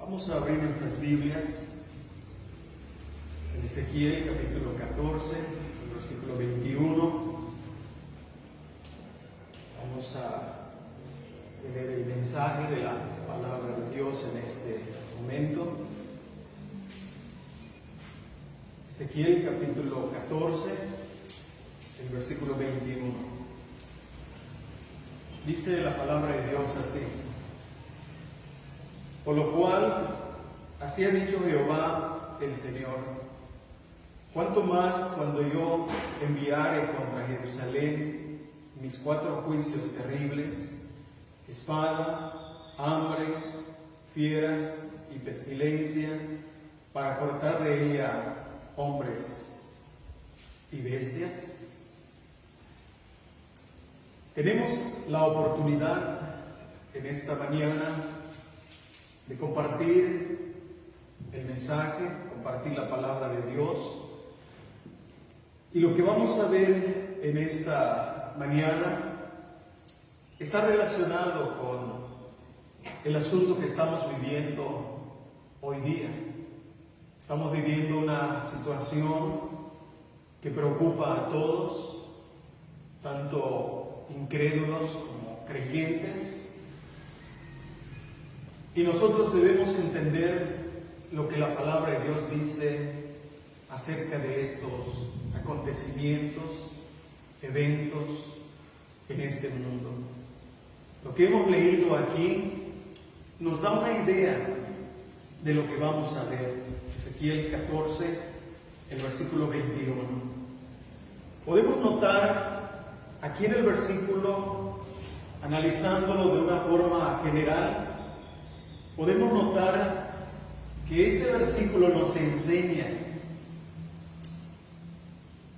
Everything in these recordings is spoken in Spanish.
Vamos a abrir nuestras Biblias en Ezequiel capítulo 14, el versículo 21. Vamos a leer el mensaje de la palabra de Dios en este momento. Ezequiel capítulo 14, el versículo 21. Dice la palabra de Dios así: por lo cual, así ha dicho Jehová el Señor, cuánto más cuando yo enviare contra Jerusalén mis 4 juicios terribles, espada, hambre, fieras y pestilencia, para cortar de ella hombres y bestias. Tenemos la oportunidad en esta mañana de compartir el mensaje, compartir la palabra de Dios. Y lo que vamos a ver en esta mañana está relacionado con el asunto que estamos viviendo hoy día. Estamos viviendo una situación que preocupa a todos, tanto incrédulos como creyentes. Y nosotros debemos entender lo que la palabra de Dios dice acerca de estos acontecimientos, eventos en este mundo. Lo que hemos leído aquí nos da una idea de lo que vamos a ver. Ezequiel 14, el versículo 21. Podemos notar aquí en el versículo, analizándolo de una forma general, podemos notar que este versículo nos enseña,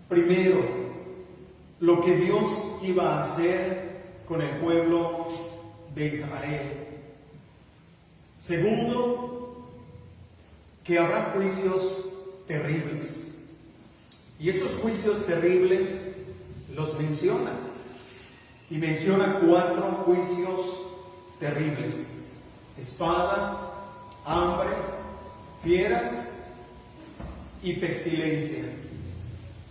primero, lo que Dios iba a hacer con el pueblo de Israel. Segundo, que habrá juicios terribles. Y esos juicios terribles los menciona. Y menciona 4 juicios terribles: espada, hambre, fieras y pestilencia.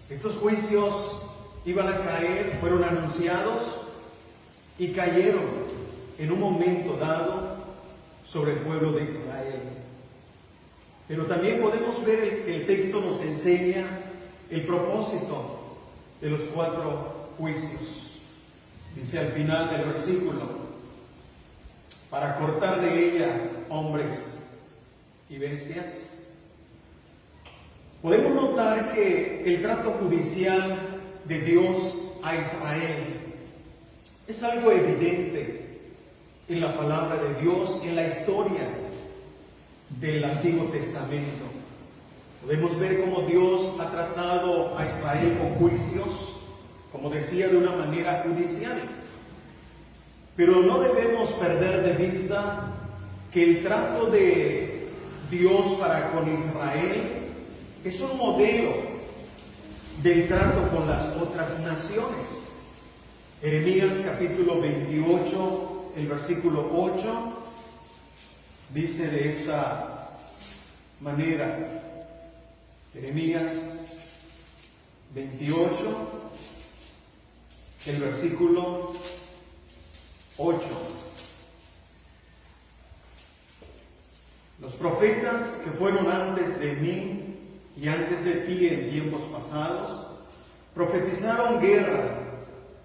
Estos juicios iban a caer, fueron anunciados y cayeron en un momento dado sobre el pueblo de Israel. Pero también podemos ver que el texto nos enseña el propósito de los 4 juicios. Dice al final del versículo: para cortar de ella hombres y bestias. Podemos notar que el trato judicial de Dios a Israel es algo evidente en la palabra de Dios, en la historia del Antiguo Testamento. Podemos ver cómo Dios ha tratado a Israel con juicios, como decía, de una manera judicial. Pero no debemos perder de vista que el trato de Dios para con Israel es un modelo del trato con las otras naciones. Jeremías capítulo 28, el versículo 8, dice de esta manera. Jeremías 28, el versículo 8. Los profetas que fueron antes de mí y antes de ti en tiempos pasados profetizaron guerra,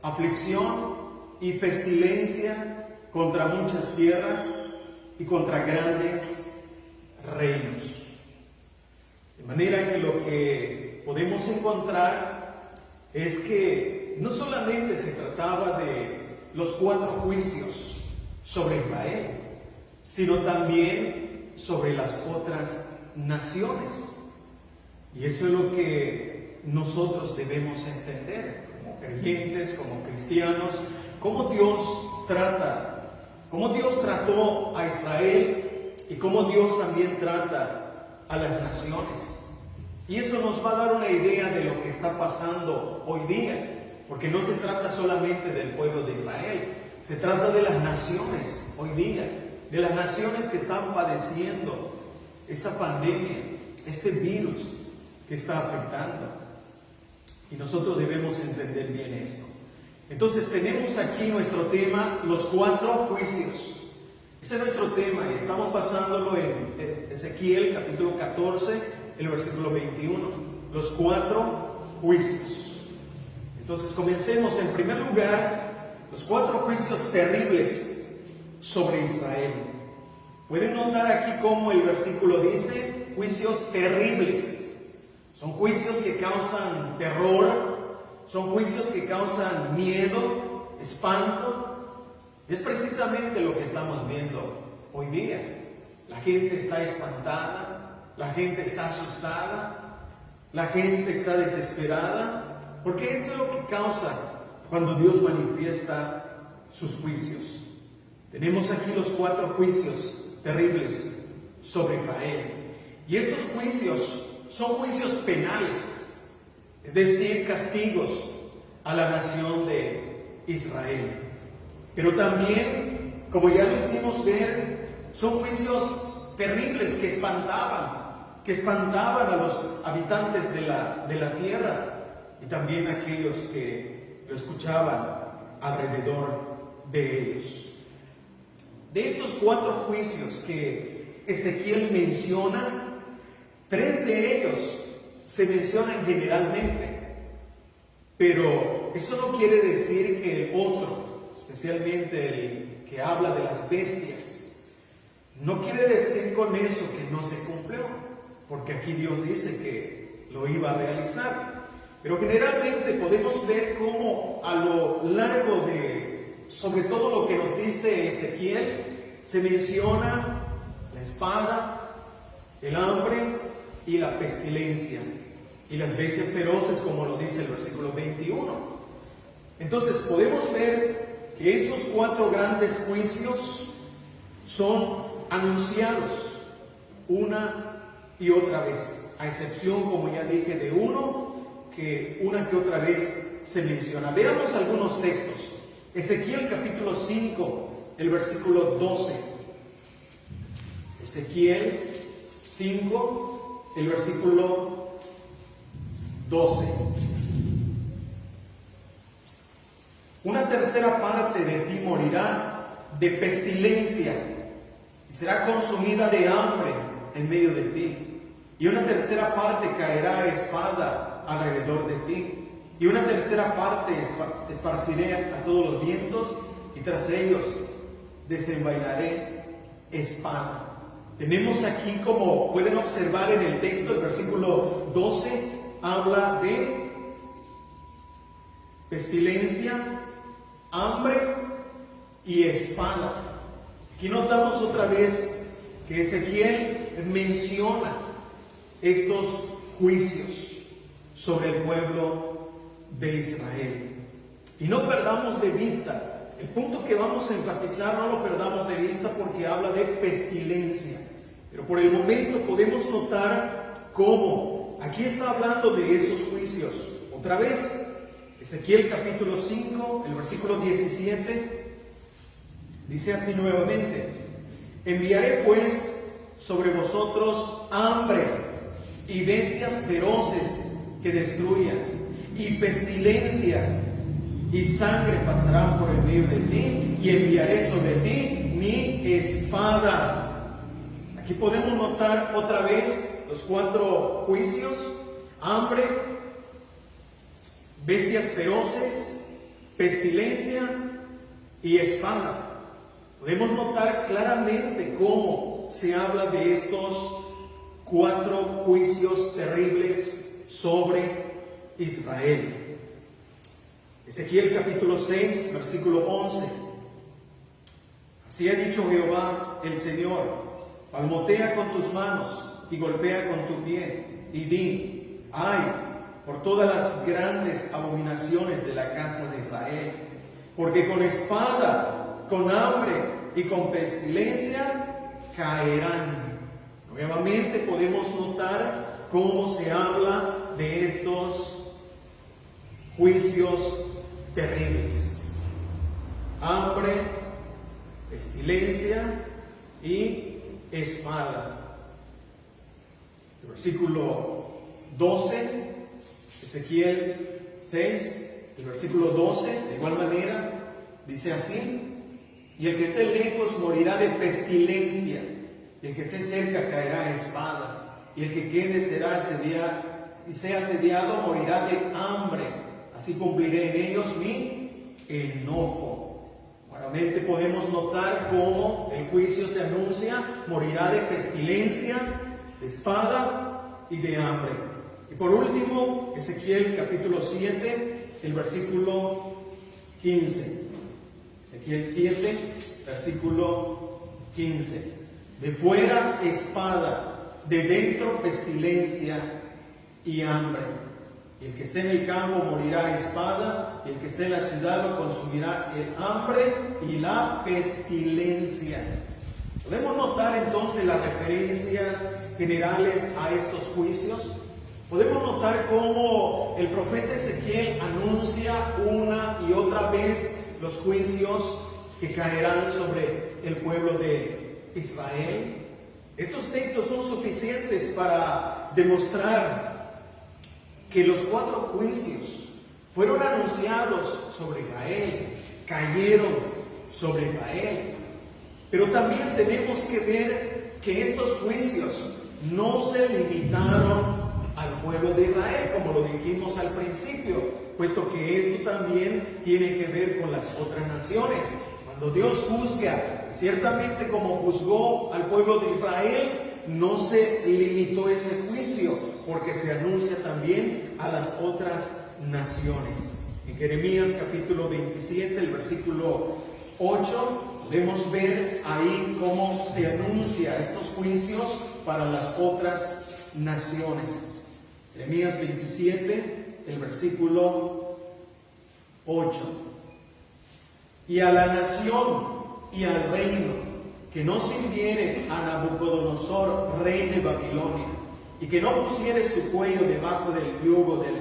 aflicción y pestilencia contra muchas tierras y contra grandes reinos. De manera que lo que podemos encontrar es que no solamente se trataba de los 4 juicios sobre Israel, sino también sobre las otras naciones. Y eso es lo que nosotros debemos entender como creyentes, como cristianos, cómo Dios trató a Israel y cómo Dios también trata a las naciones. Y eso nos va a dar una idea de lo que está pasando hoy día, porque no se trata solamente del pueblo de Israel, se trata de las naciones hoy día, de las naciones que están padeciendo esta pandemia, este virus que está afectando. Y nosotros debemos entender bien esto. Entonces tenemos aquí nuestro tema, los 4 juicios. Ese es nuestro tema y estamos basándolo en Ezequiel capítulo 14, el versículo 21. Los 4 juicios. Entonces comencemos. En primer lugar, los 4 juicios terribles sobre Israel. Pueden notar aquí cómo el versículo dice juicios terribles. Son juicios que causan terror, son juicios que causan miedo, espanto. Es precisamente lo que estamos viendo hoy día. La gente está espantada, la gente está asustada, la gente está desesperada, porque esto es lo que causa cuando Dios manifiesta sus juicios. Tenemos aquí los 4 juicios terribles sobre Israel. Y estos juicios son juicios penales, es decir, castigos a la nación de Israel. Pero también, como ya lo hicimos ver, son juicios terribles que espantaban a los habitantes de la tierra y también a aquellos que lo escuchaban alrededor de ellos. De estos 4 juicios que Ezequiel menciona, 3 de ellos se mencionan generalmente, pero eso no quiere decir que el otro, especialmente el que habla de las bestias, no quiere decir con eso que no se cumplió, porque aquí Dios dice que lo iba a realizar. Pero generalmente podemos ver cómo a lo largo de, sobre todo lo que nos dice Ezequiel, se menciona la espada, el hambre y la pestilencia, y las bestias feroces, como lo dice el versículo 21. Entonces podemos ver que estos 4 grandes juicios son anunciados una y otra vez, a excepción, como ya dije, de uno que una que otra vez se menciona. Veamos algunos textos. Ezequiel capítulo 5, el versículo 12. Ezequiel 5, el versículo 12. Una tercera parte de ti morirá de pestilencia y será consumida de hambre en medio de ti. Y una tercera parte caerá a espada alrededor de ti. Y una tercera parte esparciré a todos los vientos y tras ellos desenvainaré espada. Tenemos aquí, como pueden observar en el texto, el versículo 12 habla de pestilencia, hambre y espada. Aquí notamos otra vez que Ezequiel menciona estos juicios sobre el pueblo de Israel. Y no perdamos de vista, el punto que vamos a enfatizar no lo perdamos de vista porque habla de pestilencia. Pero por el momento podemos notar cómo aquí está hablando de esos juicios. Otra vez, Ezequiel capítulo 5, el versículo 17, dice así nuevamente: enviaré pues sobre vosotros hambre y bestias feroces que destruyan, y pestilencia y sangre pasarán por el medio de ti, y enviaré sobre ti mi espada. Aquí podemos notar otra vez los 4 juicios: hambre, bestias feroces, pestilencia y espada. Podemos notar claramente cómo se habla de estos 4 juicios terribles sobre Israel. Ezequiel capítulo 6, versículo 11. Así ha dicho Jehová el Señor: palmotea con tus manos y golpea con tu pie y di: ay, por todas las grandes abominaciones de la casa de Israel, porque con espada, con hambre y con pestilencia caerán. Nuevamente podemos notar cómo se habla de estos juicios terribles: hambre, pestilencia y espada. El versículo 12, Ezequiel 6, el versículo 12, de igual manera, dice así: y el que esté lejos morirá de pestilencia, y el que esté cerca caerá a espada, y el que quede será sea asediado morirá de hambre, así cumpliré en ellos mi enojo. Nuevamente podemos notar cómo el juicio se anuncia: morirá de pestilencia, de espada y de hambre. Y por último, Ezequiel capítulo 7, el versículo 15. Ezequiel 7, versículo 15. De fuera espada, de dentro pestilencia y hambre. Y el que esté en el campo morirá a espada, y el que esté en la ciudad lo consumirá el hambre y la pestilencia. Podemos notar entonces las referencias generales a estos juicios. Podemos notar cómo el profeta Ezequiel anuncia una y otra vez los juicios que caerán sobre el pueblo de Israel. Estos textos son suficientes para demostrar que los 4 juicios fueron anunciados sobre Israel, cayeron sobre Israel. Pero también tenemos que ver que estos juicios no se limitaron al pueblo de Israel, como lo dijimos al principio, puesto que esto también tiene que ver con las otras naciones. Cuando Dios juzga, ciertamente como juzgó al pueblo de Israel, no se limitó ese juicio, porque se anuncia también a las otras naciones. En Jeremías capítulo 27, el versículo 8, podemos ver ahí cómo se anuncia estos juicios para las otras naciones. Jeremías 27, el versículo 8. Y a la nación y al reino que no sirviere a Nabucodonosor, rey de Babilonia, y que no pusiere su cuello debajo del yugo del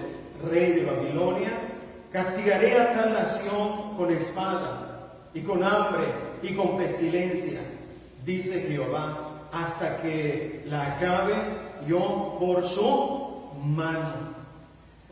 rey de Babilonia, castigaré a tal nación con espada, y con hambre, y con pestilencia, dice Jehová, hasta que la acabe yo por su mano.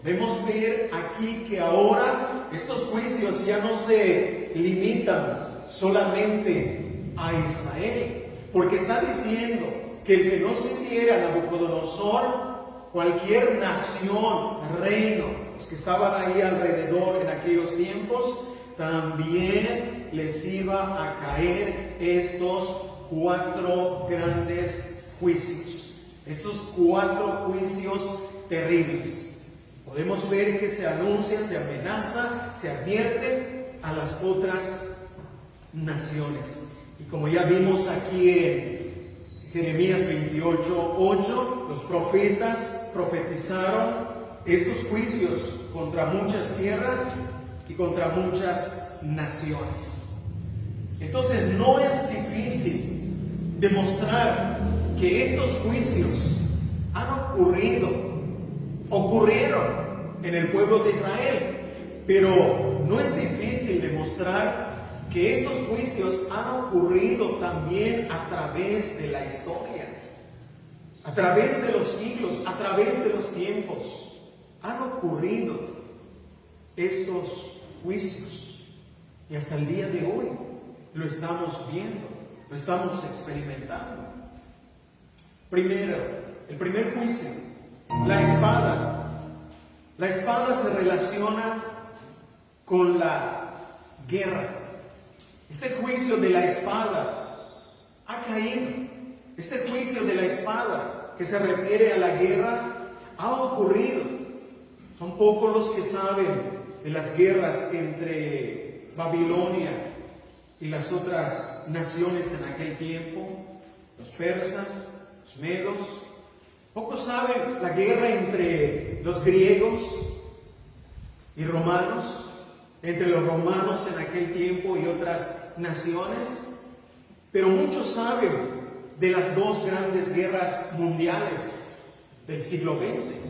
Podemos ver aquí que ahora estos juicios ya no se limitan solamente a Israel, porque está diciendo que el que no sirviera a Nabucodonosor, cualquier nación, reino, los que estaban ahí alrededor en aquellos tiempos, también les iba a caer estos 4 grandes juicios, estos 4 juicios terribles. Podemos ver que se anuncia, se amenaza, se advierte a las otras naciones. Y como ya vimos aquí en Jeremías 28:8, los profetas profetizaron estos juicios contra muchas tierras y contra muchas naciones. Entonces no es difícil demostrar que estos juicios ocurrieron en el pueblo de Israel, pero no es difícil demostrar que estos juicios han ocurrido también a través de la historia, a través de los siglos, a través de los tiempos. Han ocurrido estos juicios y hasta el día de hoy lo estamos viendo, lo estamos experimentando. Primero, el primer juicio, la espada. La espada se relaciona con la guerra. Este juicio de la espada ha caído. Este juicio de la espada que se refiere a la guerra ha ocurrido. Son pocos los que saben de las guerras entre Babilonia y las otras naciones en aquel tiempo, los persas, los medos. Pocos saben la guerra entre los griegos y romanos, entre los romanos en aquel tiempo y otras naciones, pero muchos saben de las 2 grandes guerras mundiales del siglo XX.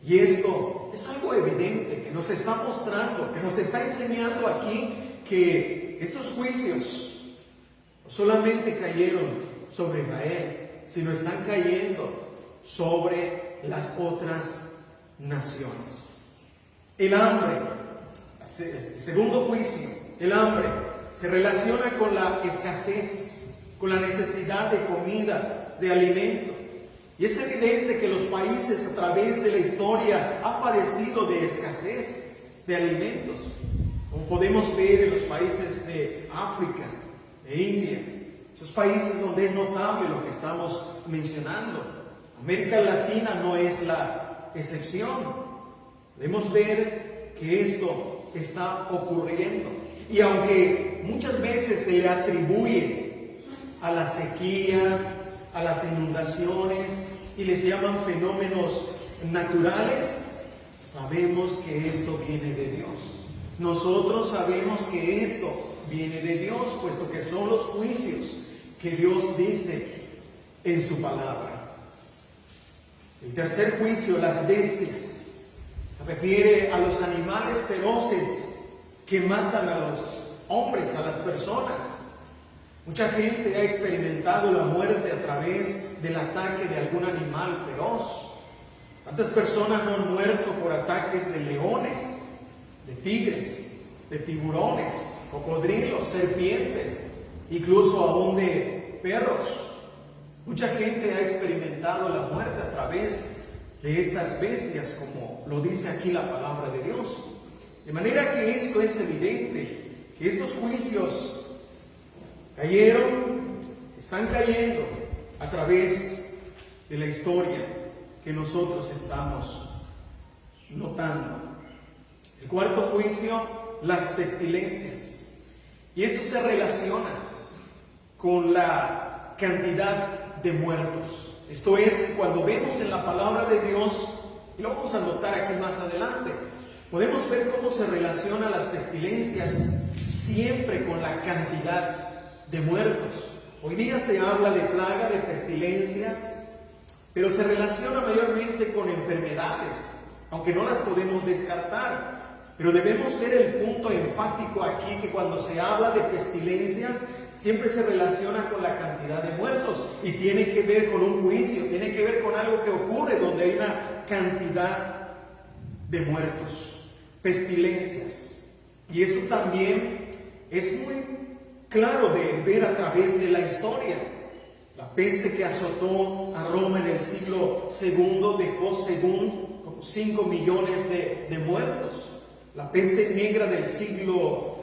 Y esto es algo evidente que nos está mostrando, que nos está enseñando aquí que estos juicios No solamente cayeron sobre Israel, sino están cayendo sobre las otras naciones. El hambre, el segundo juicio, el hambre se relaciona con la escasez, con la necesidad de comida, de alimento. Y es evidente que los países a través de la historia han padecido de escasez de alimentos, como podemos ver en los países de África, de India, esos países donde es notable lo que estamos mencionando. América Latina no es la excepción. Debemos ver que esto está ocurriendo. Y aunque muchas veces se le atribuye a las sequías, a las inundaciones y les llaman fenómenos naturales, sabemos que esto viene de Dios. Nosotros sabemos que esto viene de Dios, puesto que son los juicios que Dios dice en su palabra. El tercer juicio, las bestias, se refiere a los animales feroces que matan a los hombres, a las personas. Mucha gente ha experimentado la muerte a través del ataque de algún animal feroz. ¿Cuántas personas no han muerto por ataques de leones, de tigres, de tiburones, cocodrilos, serpientes, incluso aún de perros? Mucha gente ha experimentado la muerte a través de estas bestias, como lo dice aquí la palabra de Dios. De manera que esto es evidente, que estos juicios cayeron, están cayendo a través de la historia que nosotros estamos notando. El cuarto juicio, las pestilencias. Y esto se relaciona con la cantidad de muertos. Esto es, cuando vemos en la palabra de Dios, y lo vamos a notar aquí más adelante, podemos ver cómo se relaciona las pestilencias siempre con la cantidad de muertos. Hoy día se habla de plaga, de pestilencias, pero se relaciona mayormente con enfermedades, aunque no las podemos descartar. Pero debemos ver el punto enfático aquí, que cuando se habla de pestilencias, siempre se relaciona con la cantidad de muertos y tiene que ver con un juicio, tiene que ver con algo que ocurre donde hay una cantidad de muertos, pestilencias. Y esto también es muy claro de ver a través de la historia. La peste que azotó a Roma en el siglo II dejó, según 5 millones de muertos. La peste negra del siglo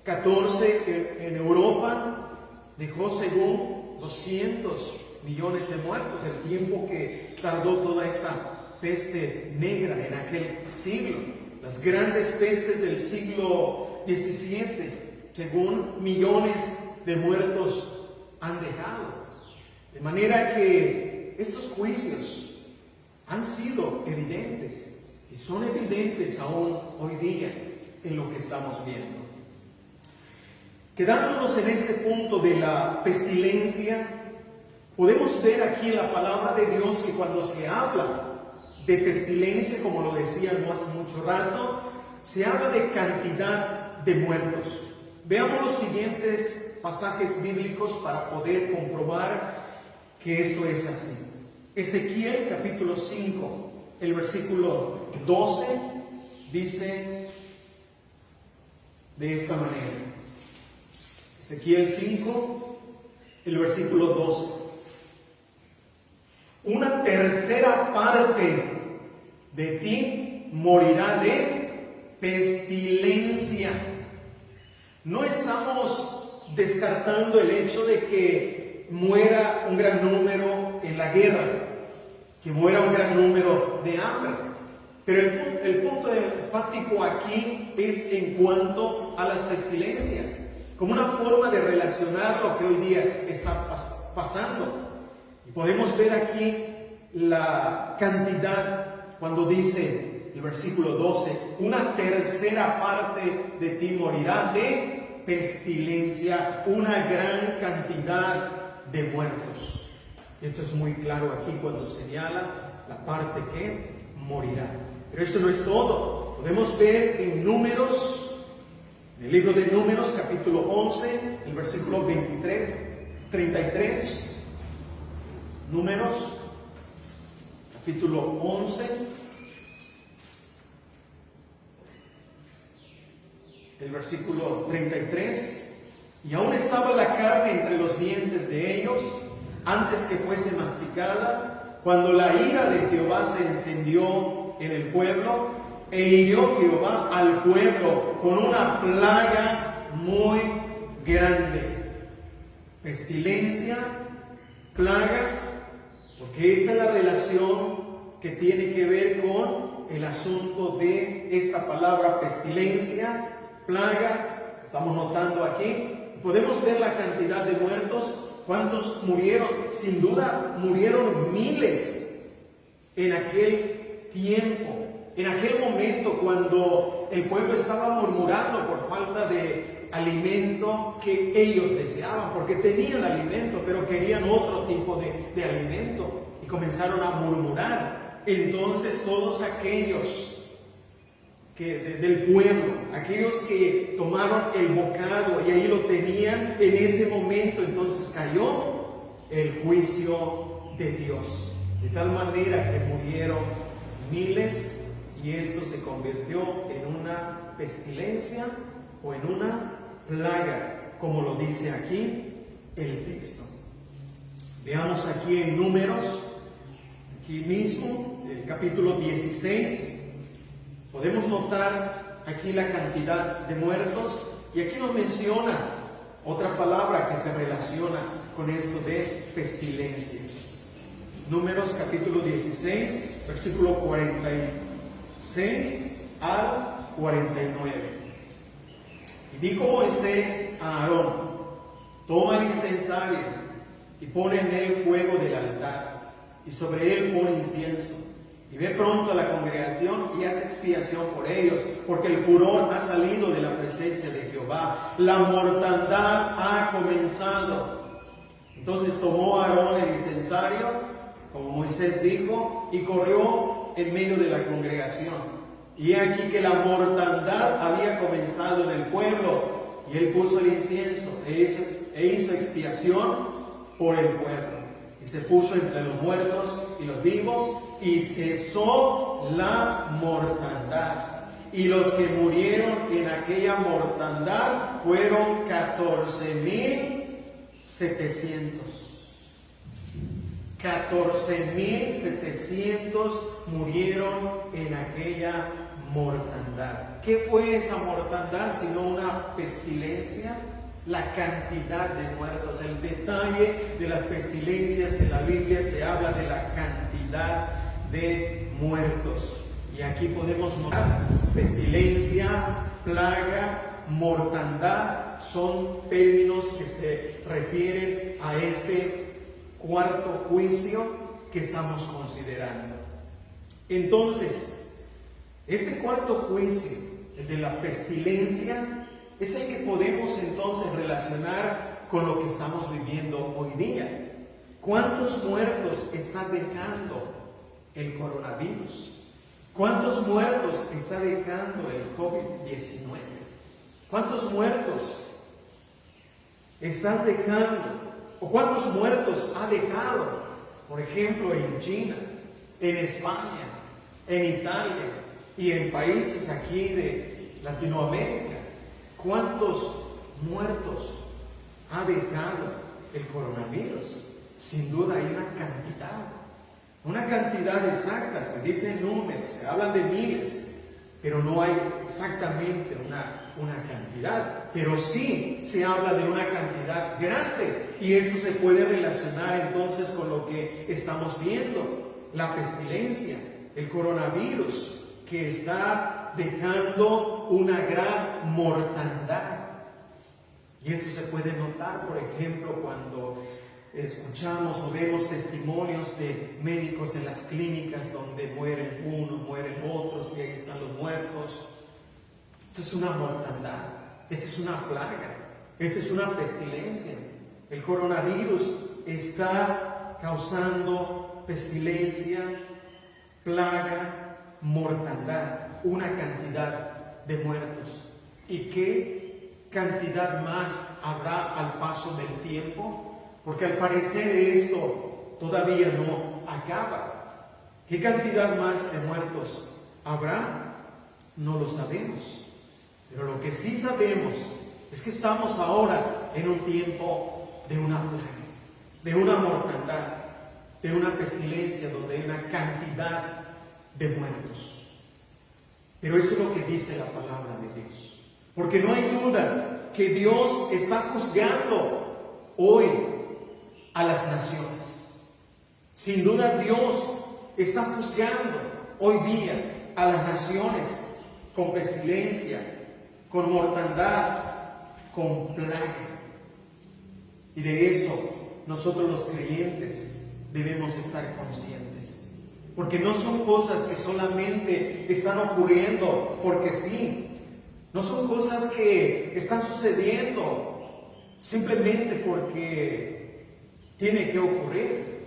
XIV en Europa dejó, según 200 millones de muertos, el tiempo que tardó toda esta peste negra en aquel siglo. Las grandes pestes del siglo XVII, según millones de muertos han dejado. De manera que estos juicios han sido evidentes y son evidentes aún hoy día en lo que estamos viendo. Quedándonos en este punto de la pestilencia, podemos ver aquí en la palabra de Dios que cuando se habla de pestilencia, como lo decía no hace mucho rato, se habla de cantidad de muertos. Veamos los siguientes pasajes bíblicos para poder comprobar que esto es así. Ezequiel capítulo 5, el versículo 12 dice de esta manera. Ezequiel 5, el versículo 12. Una tercera parte de ti morirá de pestilencia. No estamos descartando el hecho de que muera un gran número en la guerra, que muera un gran número de hambre. Pero el punto enfático aquí es en cuanto a las pestilencias, como una forma de relacionar lo que hoy día está pasando. Y podemos ver aquí la cantidad cuando dice el versículo 12, una tercera parte de ti morirá de pestilencia, una gran cantidad de muertos. Esto es muy claro aquí cuando señala la parte que morirá. Pero eso no es todo. Podemos ver en Números En el libro de Números, capítulo 11, el versículo 33. Números, capítulo 11, el versículo 33. Y aún estaba la carne entre los dientes de ellos, antes que fuese masticada, cuando la ira de Jehová se encendió en el pueblo, e hirió Jehová al pueblo con una plaga muy grande. Pestilencia, plaga, porque esta es la relación que tiene que ver con el asunto de esta palabra pestilencia, plaga. Estamos notando aquí. Podemos ver la cantidad de muertos. ¿Cuántos murieron? Sin duda murieron miles en aquel tiempo, en aquel momento cuando el pueblo estaba murmurando por falta de alimento que ellos deseaban, porque tenían alimento, pero querían otro tipo de alimento y comenzaron a murmurar. Entonces todos aquellos del pueblo, aquellos que tomaron el bocado y ahí lo tenían en ese momento, entonces cayó el juicio de Dios, de tal manera que murieron miles y esto se convirtió en una pestilencia o en una plaga, como lo dice aquí el texto. Veamos aquí en Números, aquí mismo, el capítulo 16. Podemos notar aquí la cantidad de muertos y aquí nos menciona otra palabra que se relaciona con esto de pestilencias. Números capítulo 16, versículo 46 al 49. Y dijo Moisés a Aarón: toma el incensario y pone en él fuego del altar, y sobre él pone incienso. Y ve pronto a la congregación y haz expiación por ellos, porque el furor ha salido de la presencia de Jehová. La mortandad ha comenzado. Entonces tomó Aarón el incensario, como Moisés dijo, y corrió en medio de la congregación. Y he aquí que la mortandad había comenzado en el pueblo, y él puso el incienso e hizo expiación por el pueblo. Y se puso entre los muertos y los vivos, y cesó la mortandad. Y los que murieron en aquella mortandad fueron 14,700. 14,700 murieron en aquella mortandad. ¿Qué fue esa mortandad sino una pestilencia? La cantidad de muertos, el detalle de las pestilencias en la Biblia se habla de la cantidad de muertos. Y aquí podemos notar pestilencia, plaga, mortandad, son términos que se refieren a este cuarto juicio que estamos considerando. Entonces, este cuarto juicio, el de la pestilencia, es el que podemos entonces relacionar con lo que estamos viviendo hoy día. ¿Cuántos muertos está dejando el coronavirus? ¿Cuántos muertos está dejando el COVID-19? ¿Cuántos muertos están dejando? ¿O cuántos muertos ha dejado, por ejemplo, en China, en España, en Italia y en países aquí de Latinoamérica? ¿Cuántos muertos ha dejado el coronavirus? Sin duda hay una cantidad exacta, se dicen números, se hablan de miles, pero no hay exactamente una cantidad, pero sí se habla de una cantidad grande, y esto se puede relacionar entonces con lo que estamos viendo, la pestilencia, el coronavirus, que está dejando una gran mortandad. Y esto se puede notar, por ejemplo, cuando escuchamos o vemos testimonios de médicos en las clínicas donde mueren unos, mueren otros, y ahí están los muertos. Esto es una mortandad, esta es una plaga, esta es una pestilencia. El coronavirus está causando pestilencia, plaga, mortandad, una cantidad de muertos. ¿Y qué cantidad más habrá al paso del tiempo? Porque al parecer esto todavía no acaba. ¿Qué cantidad más de muertos habrá? No lo sabemos. Pero lo que sí sabemos es que estamos ahora en un tiempo de una plaga, de una mortandad, de una pestilencia donde hay una cantidad de muertos. Pero eso es lo que dice la palabra de Dios. Porque no hay duda que Dios está juzgando hoy a las naciones. Sin duda Dios está juzgando hoy día a las naciones con pestilencia, con mortandad, con plaga. Y de eso nosotros los creyentes debemos estar conscientes. Porque no son cosas que solamente están ocurriendo porque sí. No son cosas que están sucediendo simplemente porque tiene que ocurrir,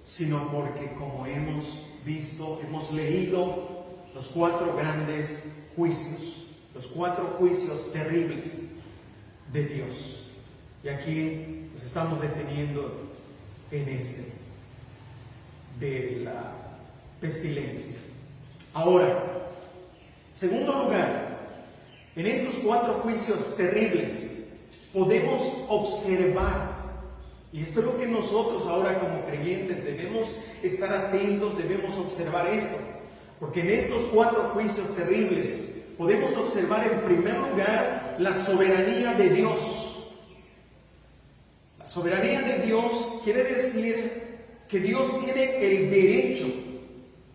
sino porque, como hemos visto, hemos leído los 4 grandes juicios, los 4 juicios terribles de Dios. Y aquí nos estamos deteniendo en este, de la pestilencia. Ahora, segundo lugar, en estos 4 juicios terribles podemos observar, y esto es lo que nosotros ahora como creyentes debemos estar atentos, debemos observar esto, porque en estos 4 juicios terribles podemos observar en primer lugar la soberanía de Dios. La soberanía de Dios quiere decir que Dios tiene el derecho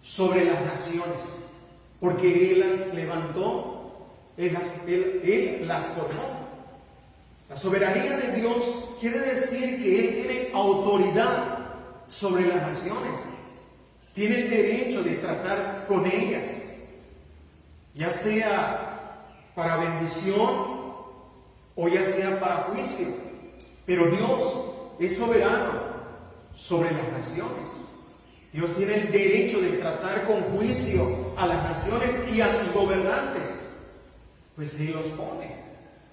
sobre las naciones, porque Él las levantó, Él las formó. La soberanía de Dios quiere decir que Él tiene autoridad sobre las naciones. Tiene el derecho de tratar con ellas, ya sea para bendición o ya sea para juicio. Pero Dios es soberano sobre las naciones. Dios tiene el derecho de tratar con juicio a las naciones y a sus gobernantes. Pues Él los pone.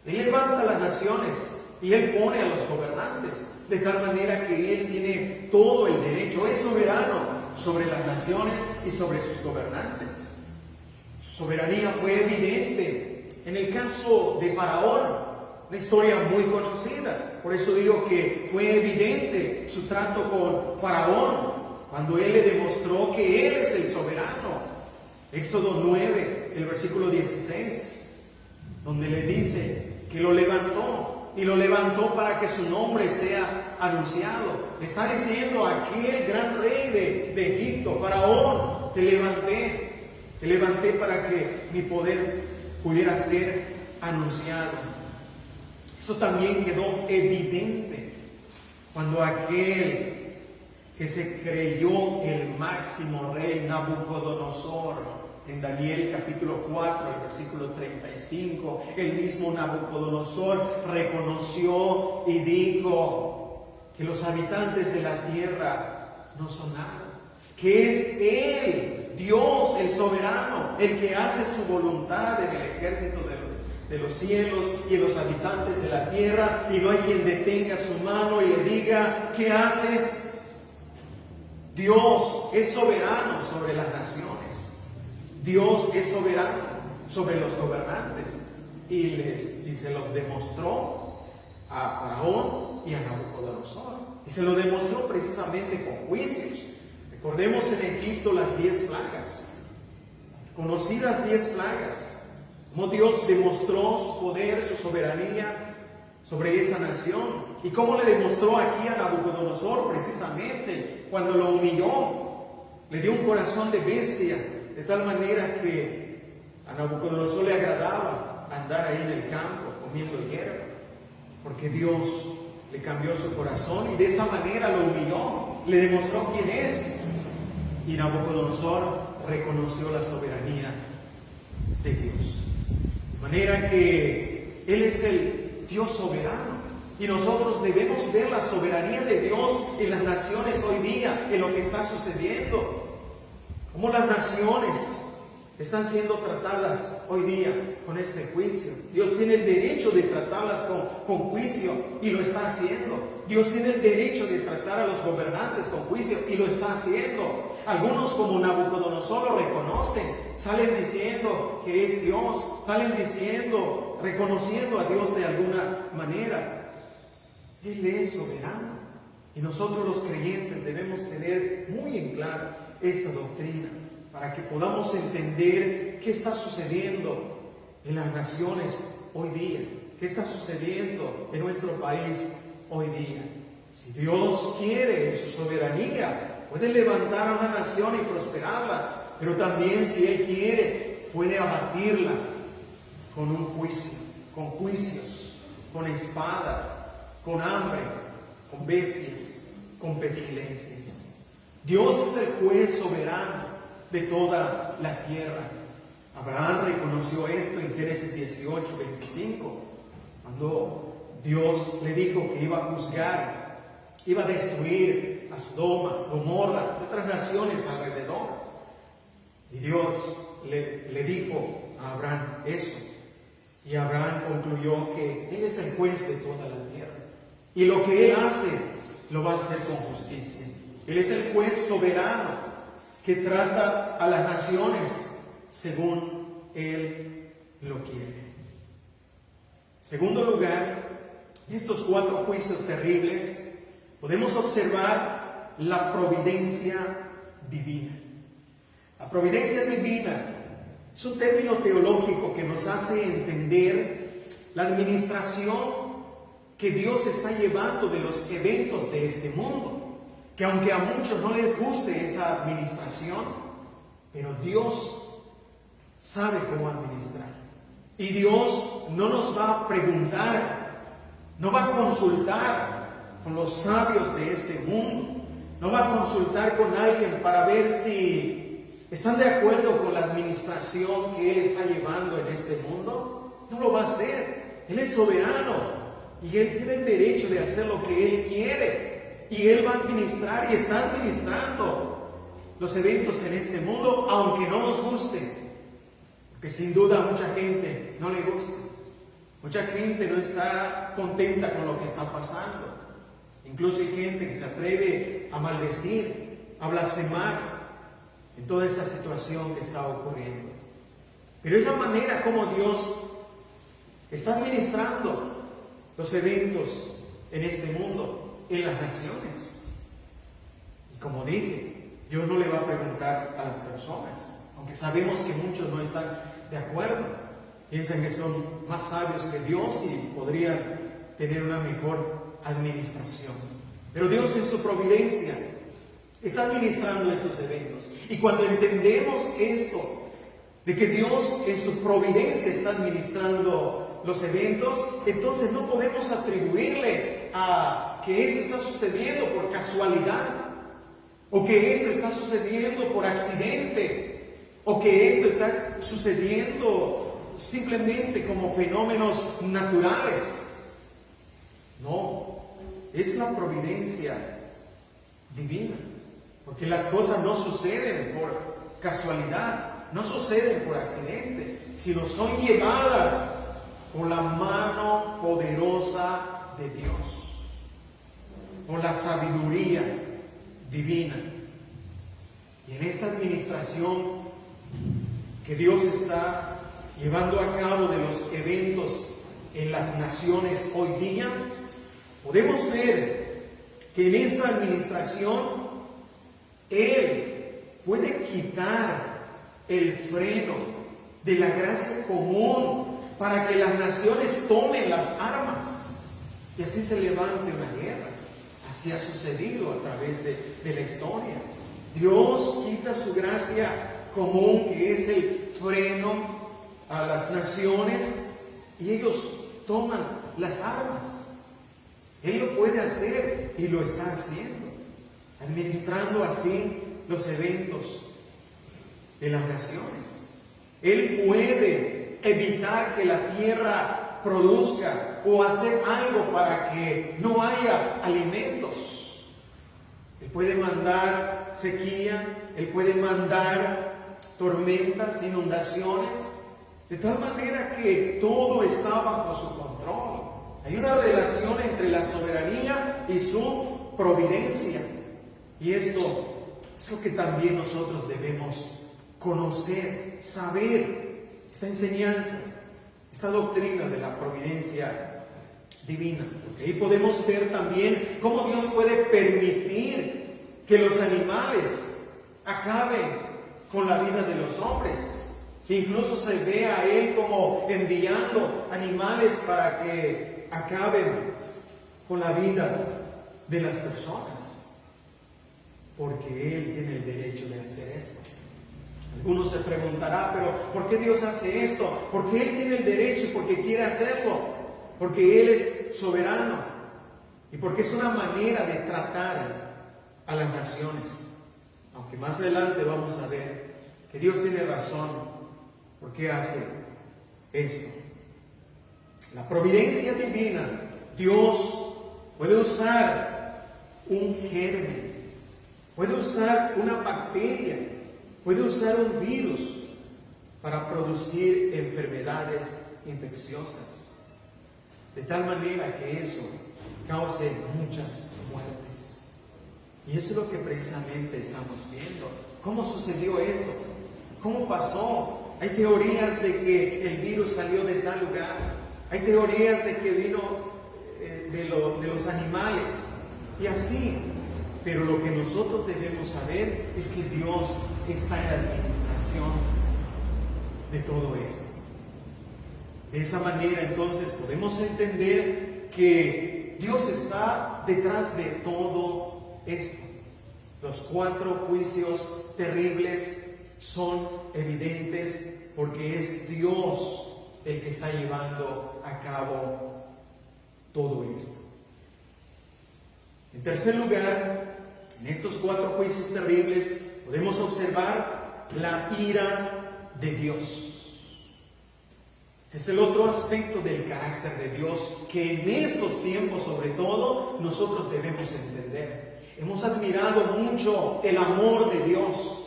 Él levanta a las naciones y Él pone a los gobernantes. De tal manera que Él tiene todo el derecho. Es soberano sobre las naciones y sobre sus gobernantes. Su soberanía fue evidente en el caso de Faraón. Una historia muy conocida. Por eso digo que fue evidente su trato con Faraón, cuando Él le demostró que Él es el soberano. Éxodo 9, el versículo 16. Donde le dice que lo levantó, y lo levantó para que su nombre sea anunciado. Le está diciendo a aquel gran rey de Egipto: Faraón, te levanté para que mi poder pudiera ser anunciado. Eso también quedó evidente cuando aquel que se creyó el máximo rey, Nabucodonosor, en Daniel capítulo 4, el versículo 35, el mismo Nabucodonosor reconoció y dijo que los habitantes de la tierra no son nada, que es Él, Dios, el soberano, el que hace su voluntad en el ejército de los cielos y en los habitantes de la tierra, y no hay quien detenga su mano y le diga: ¿qué haces? Dios es soberano sobre las naciones. Dios es soberano sobre los gobernantes, y se lo demostró a Faraón y a Nabucodonosor, y se lo demostró precisamente con juicios. Recordemos en Egipto las 10 plagas, conocidas 10 plagas, cómo Dios demostró su poder, su soberanía sobre esa nación, y cómo le demostró aquí a Nabucodonosor precisamente cuando lo humilló, le dio un corazón de bestia. De tal manera que a Nabucodonosor le agradaba andar ahí en el campo comiendo hierba, porque Dios le cambió su corazón y de esa manera lo humilló, le demostró quién es. Y Nabucodonosor reconoció la soberanía de Dios. De manera que Él es el Dios soberano, y nosotros debemos ver la soberanía de Dios en las naciones hoy día, en lo que está sucediendo. Como las naciones están siendo tratadas hoy día con este juicio. Dios tiene el derecho de tratarlas con juicio y lo está haciendo. Dios tiene el derecho de tratar a los gobernantes con juicio y lo está haciendo. Algunos, como Nabucodonosor, lo reconocen, salen diciendo que es Dios, salen diciendo, reconociendo a Dios de alguna manera. Él es soberano y nosotros los creyentes debemos tener muy en claro esta doctrina, para que podamos entender qué está sucediendo en las naciones hoy día, qué está sucediendo en nuestro país hoy día. Si Dios quiere, en su soberanía, puede levantar a una nación y prosperarla, pero también, si Él quiere, puede abatirla con un juicio, con juicios, con espada, con hambre, con bestias, con pestilencias. Dios es el juez soberano de toda la tierra. Abraham reconoció esto en Génesis 18:25, cuando Dios le dijo que iba a juzgar, iba a destruir a Sodoma, Gomorra y otras naciones alrededor. Y Dios le dijo a Abraham eso. Y Abraham concluyó que Él es el juez de toda la tierra. Y lo que Él hace, lo va a hacer con justicia. Él es el juez soberano que trata a las naciones según Él lo quiere. Segundo lugar, en estos 4 juicios terribles podemos observar la providencia divina. La providencia divina es un término teológico que nos hace entender la administración que Dios está llevando de los eventos de este mundo. Que aunque a muchos no les guste esa administración, pero Dios sabe cómo administrar. Y Dios no nos va a preguntar, no va a consultar con los sabios de este mundo, no va a consultar con alguien para ver si están de acuerdo con la administración que Él está llevando en este mundo. No lo va a hacer. Él es soberano y Él tiene el derecho de hacer lo que Él quiere. Y Él va a administrar y está administrando los eventos en este mundo, aunque no nos guste. Porque sin duda a mucha gente no le gusta. Mucha gente no está contenta con lo que está pasando. Incluso hay gente que se atreve a maldecir, a blasfemar en toda esta situación que está ocurriendo. Pero es la manera como Dios está administrando los eventos en este mundo, en las naciones. Y como dije, Dios no le va a preguntar a las personas, aunque sabemos que muchos no están de acuerdo, piensan que son más sabios que Dios y podrían tener una mejor administración. Pero Dios en su providencia está administrando estos eventos. Y cuando entendemos esto, de que Dios en su providencia está administrando los eventos, entonces no podemos atribuirle a que esto está sucediendo por casualidad, o que esto está sucediendo por accidente, o que esto está sucediendo simplemente como fenómenos naturales. No, es la providencia divina, porque las cosas no suceden por casualidad, no suceden por accidente, sino son llevadas por la mano poderosa de Dios, por la sabiduría divina. Y en esta administración que Dios está llevando a cabo de los eventos en las naciones hoy día, podemos ver que en esta administración Él puede quitar el freno de la gracia común para que las naciones tomen las armas y así se levante una guerra. Así ha sucedido a través de la historia. Dios quita su gracia común, que es el freno a las naciones, y ellos toman las armas. Él lo puede hacer y lo está haciendo, administrando así los eventos de las naciones. Él puede evitar que la tierra produzca o hacer algo para que no haya alimentos. Él puede mandar sequía, Él puede mandar tormentas, inundaciones, de tal manera que todo está bajo su control. Hay una relación entre la soberanía y su providencia. Y esto es lo que también nosotros debemos conocer, saber, esta enseñanza, esta doctrina de la providencia divina. Ahí podemos ver también cómo Dios puede permitir que los animales acaben con la vida de los hombres. Incluso se ve a Él como enviando animales para que acaben con la vida de las personas. Porque Él tiene el derecho de hacer esto. Algunos se preguntarán, pero ¿por qué Dios hace esto? Porque Él tiene el derecho y porque quiere hacerlo. Porque Él es soberano. Y porque es una manera de tratar a las naciones. Aunque más adelante vamos a ver que Dios tiene razón. ¿Por qué hace esto? La providencia divina. Dios puede usar un germen. Puede usar una bacteria, puede usar un virus para producir enfermedades infecciosas, de tal manera que eso cause muchas muertes. Y eso es lo que precisamente estamos viendo. ¿Cómo sucedió esto? ¿Cómo pasó? Hay teorías de que el virus salió de tal lugar, hay teorías de que vino de los animales, y así. Pero lo que nosotros debemos saber es que Dios está en la administración de todo esto. De esa manera entonces podemos entender que Dios está detrás de todo esto. Los 4 juicios terribles son evidentes porque es Dios el que está llevando a cabo todo esto. En tercer lugar, en estos 4 juicios terribles podemos observar la ira de Dios. Este es el otro aspecto del carácter de Dios que en estos tiempos, sobre todo, nosotros debemos entender. Hemos admirado mucho el amor de Dios.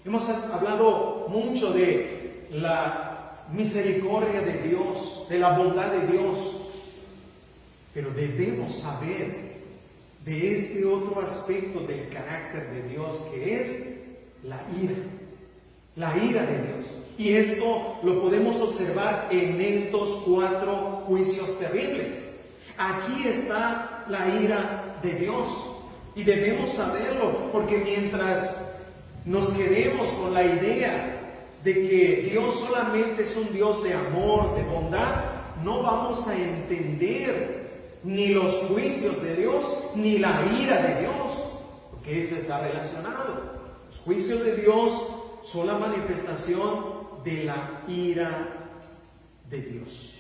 Hemos hablado mucho de la misericordia de Dios, de la bondad de Dios. Pero debemos saber de este otro aspecto del carácter de Dios, que es la ira de Dios. Y esto lo podemos observar en estos 4 juicios terribles. Aquí está la ira de Dios y debemos saberlo, porque mientras nos quedemos con la idea de que Dios solamente es un Dios de amor, de bondad, no vamos a entender ni los juicios de Dios, ni la ira de Dios, porque esto está relacionado. Los juicios de Dios son la manifestación de la ira de Dios.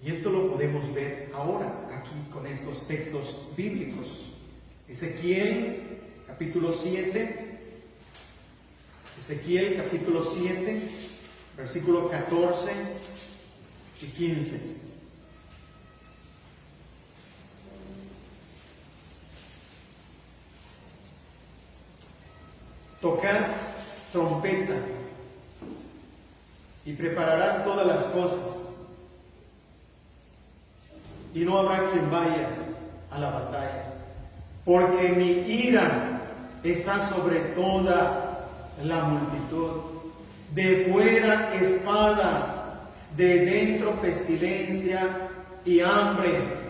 Y esto lo podemos ver ahora, aquí, con estos textos bíblicos. Ezequiel, capítulo 7. Ezequiel, capítulo 7, versículo 14 y 15. Tocad trompeta y prepararán todas las cosas, y no habrá quien vaya a la batalla, porque mi ira está sobre toda la multitud. De fuera espada, de dentro pestilencia y hambre,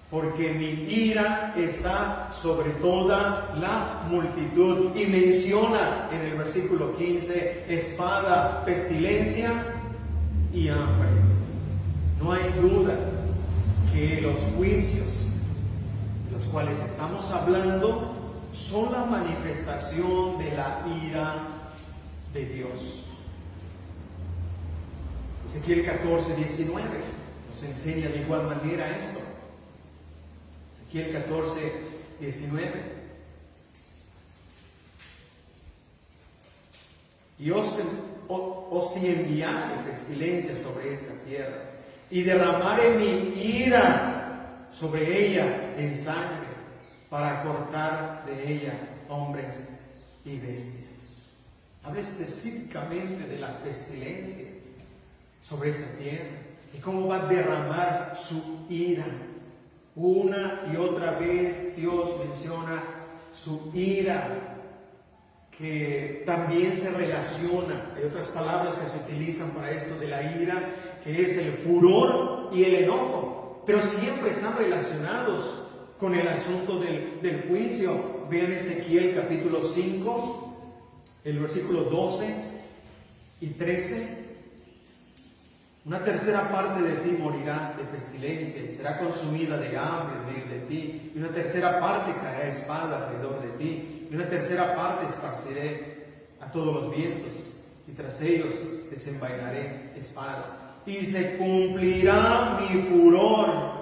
porque mi ira está sobre toda la multitud. Y menciona en el versículo 15, espada, pestilencia y hambre. No hay duda que los juicios de los cuales estamos hablando son la manifestación de la ira de Dios. Ezequiel 14, 19 nos enseña de igual manera esto. Ezequiel 14, 19. Y os enviaré pestilencia sobre esta tierra, y derramaré mi ira sobre ella en sangre, para cortar de ella hombres y bestias. habla específicamente de la pestilencia sobre esa tierra y cómo va a derramar su ira. Una y otra vez Dios menciona su ira, que también se relaciona, hay otras palabras que se utilizan para esto de la ira, que es el furor y el enojo, pero siempre están relacionados con el asunto del juicio. Vean Ezequiel capítulo 5, el versículo 12 y 13. Una tercera parte de ti morirá de pestilencia y será consumida de hambre en medio de ti, y una tercera parte caerá espada alrededor de ti, y una tercera parte esparciré a todos los vientos, y tras ellos desenvainaré espada. Y se cumplirá mi furor,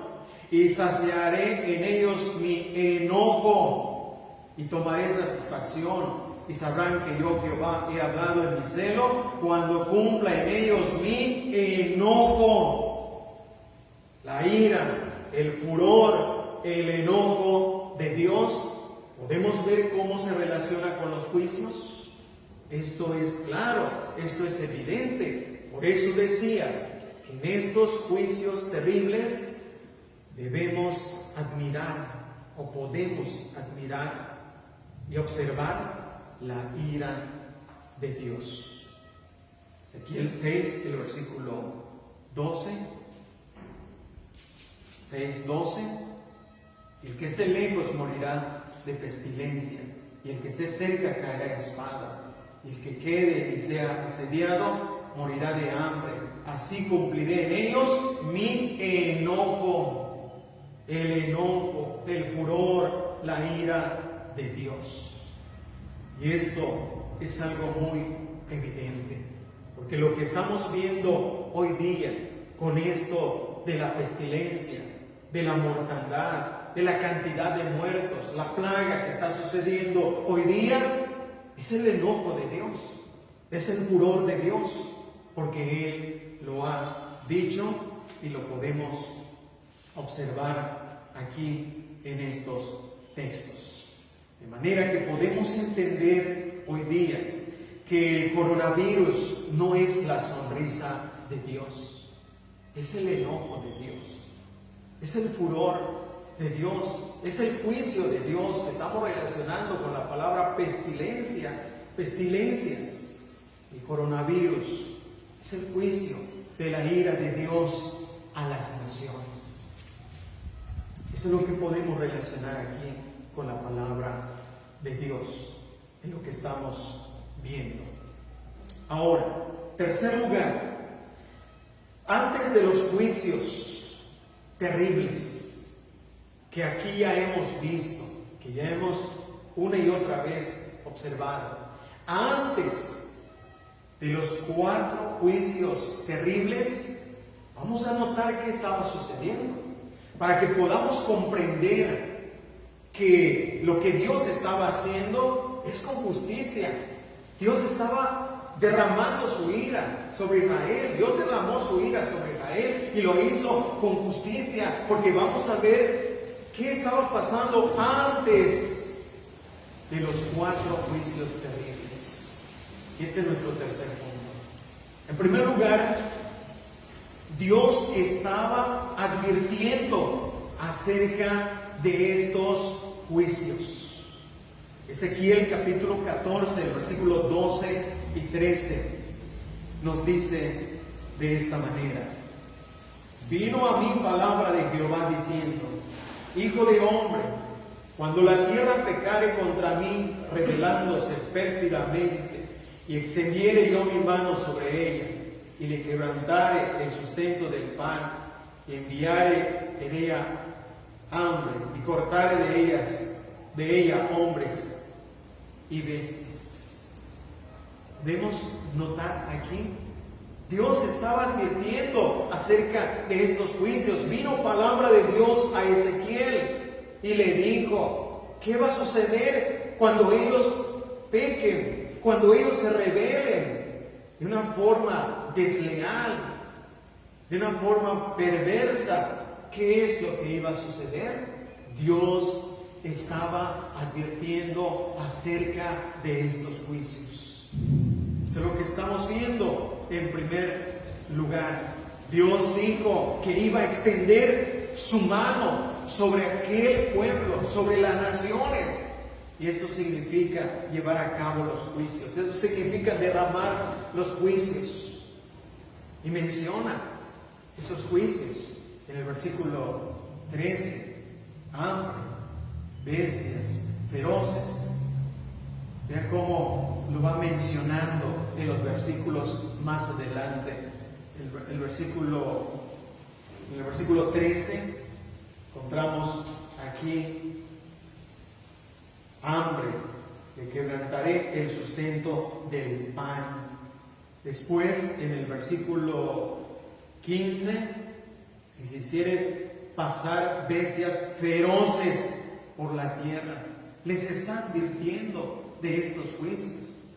y saciaré en ellos mi enojo, y tomaré satisfacción, y sabrán que yo Jehová he hablado en mi celo, cuando cumpla en ellos mi enojo. La ira, el furor, el enojo de Dios, ¿podemos ver cómo se relaciona con los juicios? Esto es claro, esto es evidente. Por eso decía que en estos juicios terribles debemos admirar, o podemos admirar y observar la ira de Dios. Ezequiel 6, el versículo 12, 6:12. El que esté lejos morirá de pestilencia, y el que esté cerca caerá a espada, y el que quede y sea asediado morirá de hambre. Así cumpliré en ellos mi enojo, el enojo, el furor, la ira de Dios. Y esto es algo muy evidente, porque lo que estamos viendo hoy día con esto de la pestilencia, de la mortandad, de la cantidad de muertos, la plaga que está sucediendo hoy día, es el enojo de Dios, es el furor de Dios, porque Él lo ha dicho y lo podemos observar aquí en estos textos. De manera que podemos entender hoy día que el coronavirus no es la sonrisa de Dios, es el enojo de Dios, es el furor de Dios, es el juicio de Dios que estamos relacionando con la palabra pestilencia, pestilencias. El coronavirus es el juicio de la ira de Dios a las naciones. Eso es lo que podemos relacionar aquí con la palabra de Dios, en lo que estamos viendo. Ahora, tercer lugar, antes de los juicios terribles que aquí ya hemos visto, que ya hemos una y otra vez observado, antes de los 4 juicios terribles, vamos a notar qué estaba sucediendo, para que podamos comprender que lo que Dios estaba haciendo es con justicia. Dios estaba derramando su ira sobre Israel. Dios derramó su ira sobre Israel y lo hizo con justicia, porque vamos a ver qué estaba pasando antes de los 4 juicios terribles. Y este es nuestro tercer punto. En primer lugar, Dios estaba advirtiendo acerca de estos juicios. Ezequiel capítulo 14, el versículo 12 y 13 nos dice de esta manera: vino a mí palabra de Jehová diciendo: hijo de hombre, cuando la tierra pecare contra mí, rebelándose pérfidamente, y extendiere yo mi mano sobre ella, y le quebrantare el sustento del pan, y enviare en ella hambre, y cortare de ella hombres y bestias. Podemos notar aquí, Dios estaba advirtiendo acerca de estos juicios. Vino palabra de Dios a Ezequiel y le dijo: ¿qué va a suceder cuando ellos pequen, cuando ellos se rebelen de una forma desleal, de una forma perversa? ¿Qué es lo que iba a suceder? Dios estaba advirtiendo acerca de estos juicios. Esto es lo que estamos viendo en primer lugar. Dios dijo que iba a extender su mano sobre aquel pueblo, sobre las naciones. Y esto significa llevar a cabo los juicios. Esto significa derramar los juicios. Y menciona esos juicios en el versículo 13. Hambre, bestias, feroces. Vean cómo lo va mencionando en los versículos más adelante. En el versículo 13 encontramos aquí: hambre, que quebrantaré el sustento del pan. Después, en el versículo 15, que se hiciere pasar bestias feroces por la tierra. Les está advirtiendo de estos juicios.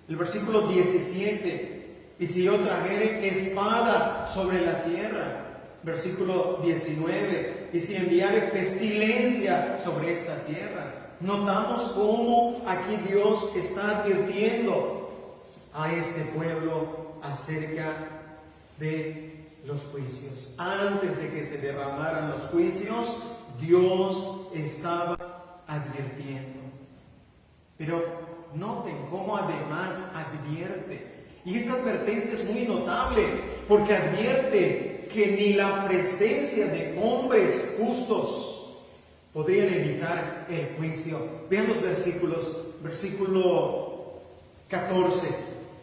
El versículo 17: y si yo trajere espada sobre la tierra. Versículo 19: y si enviare pestilencia sobre esta tierra. Notamos cómo aquí Dios está advirtiendo a este pueblo acerca de los juicios. Antes de que se derramaran los juicios, Dios estaba advirtiendo. Pero noten cómo además advierte. Y esa advertencia es muy notable, porque advierte que ni la presencia de hombres justos podrían evitar el juicio. Vean los versículos. Versículo 14: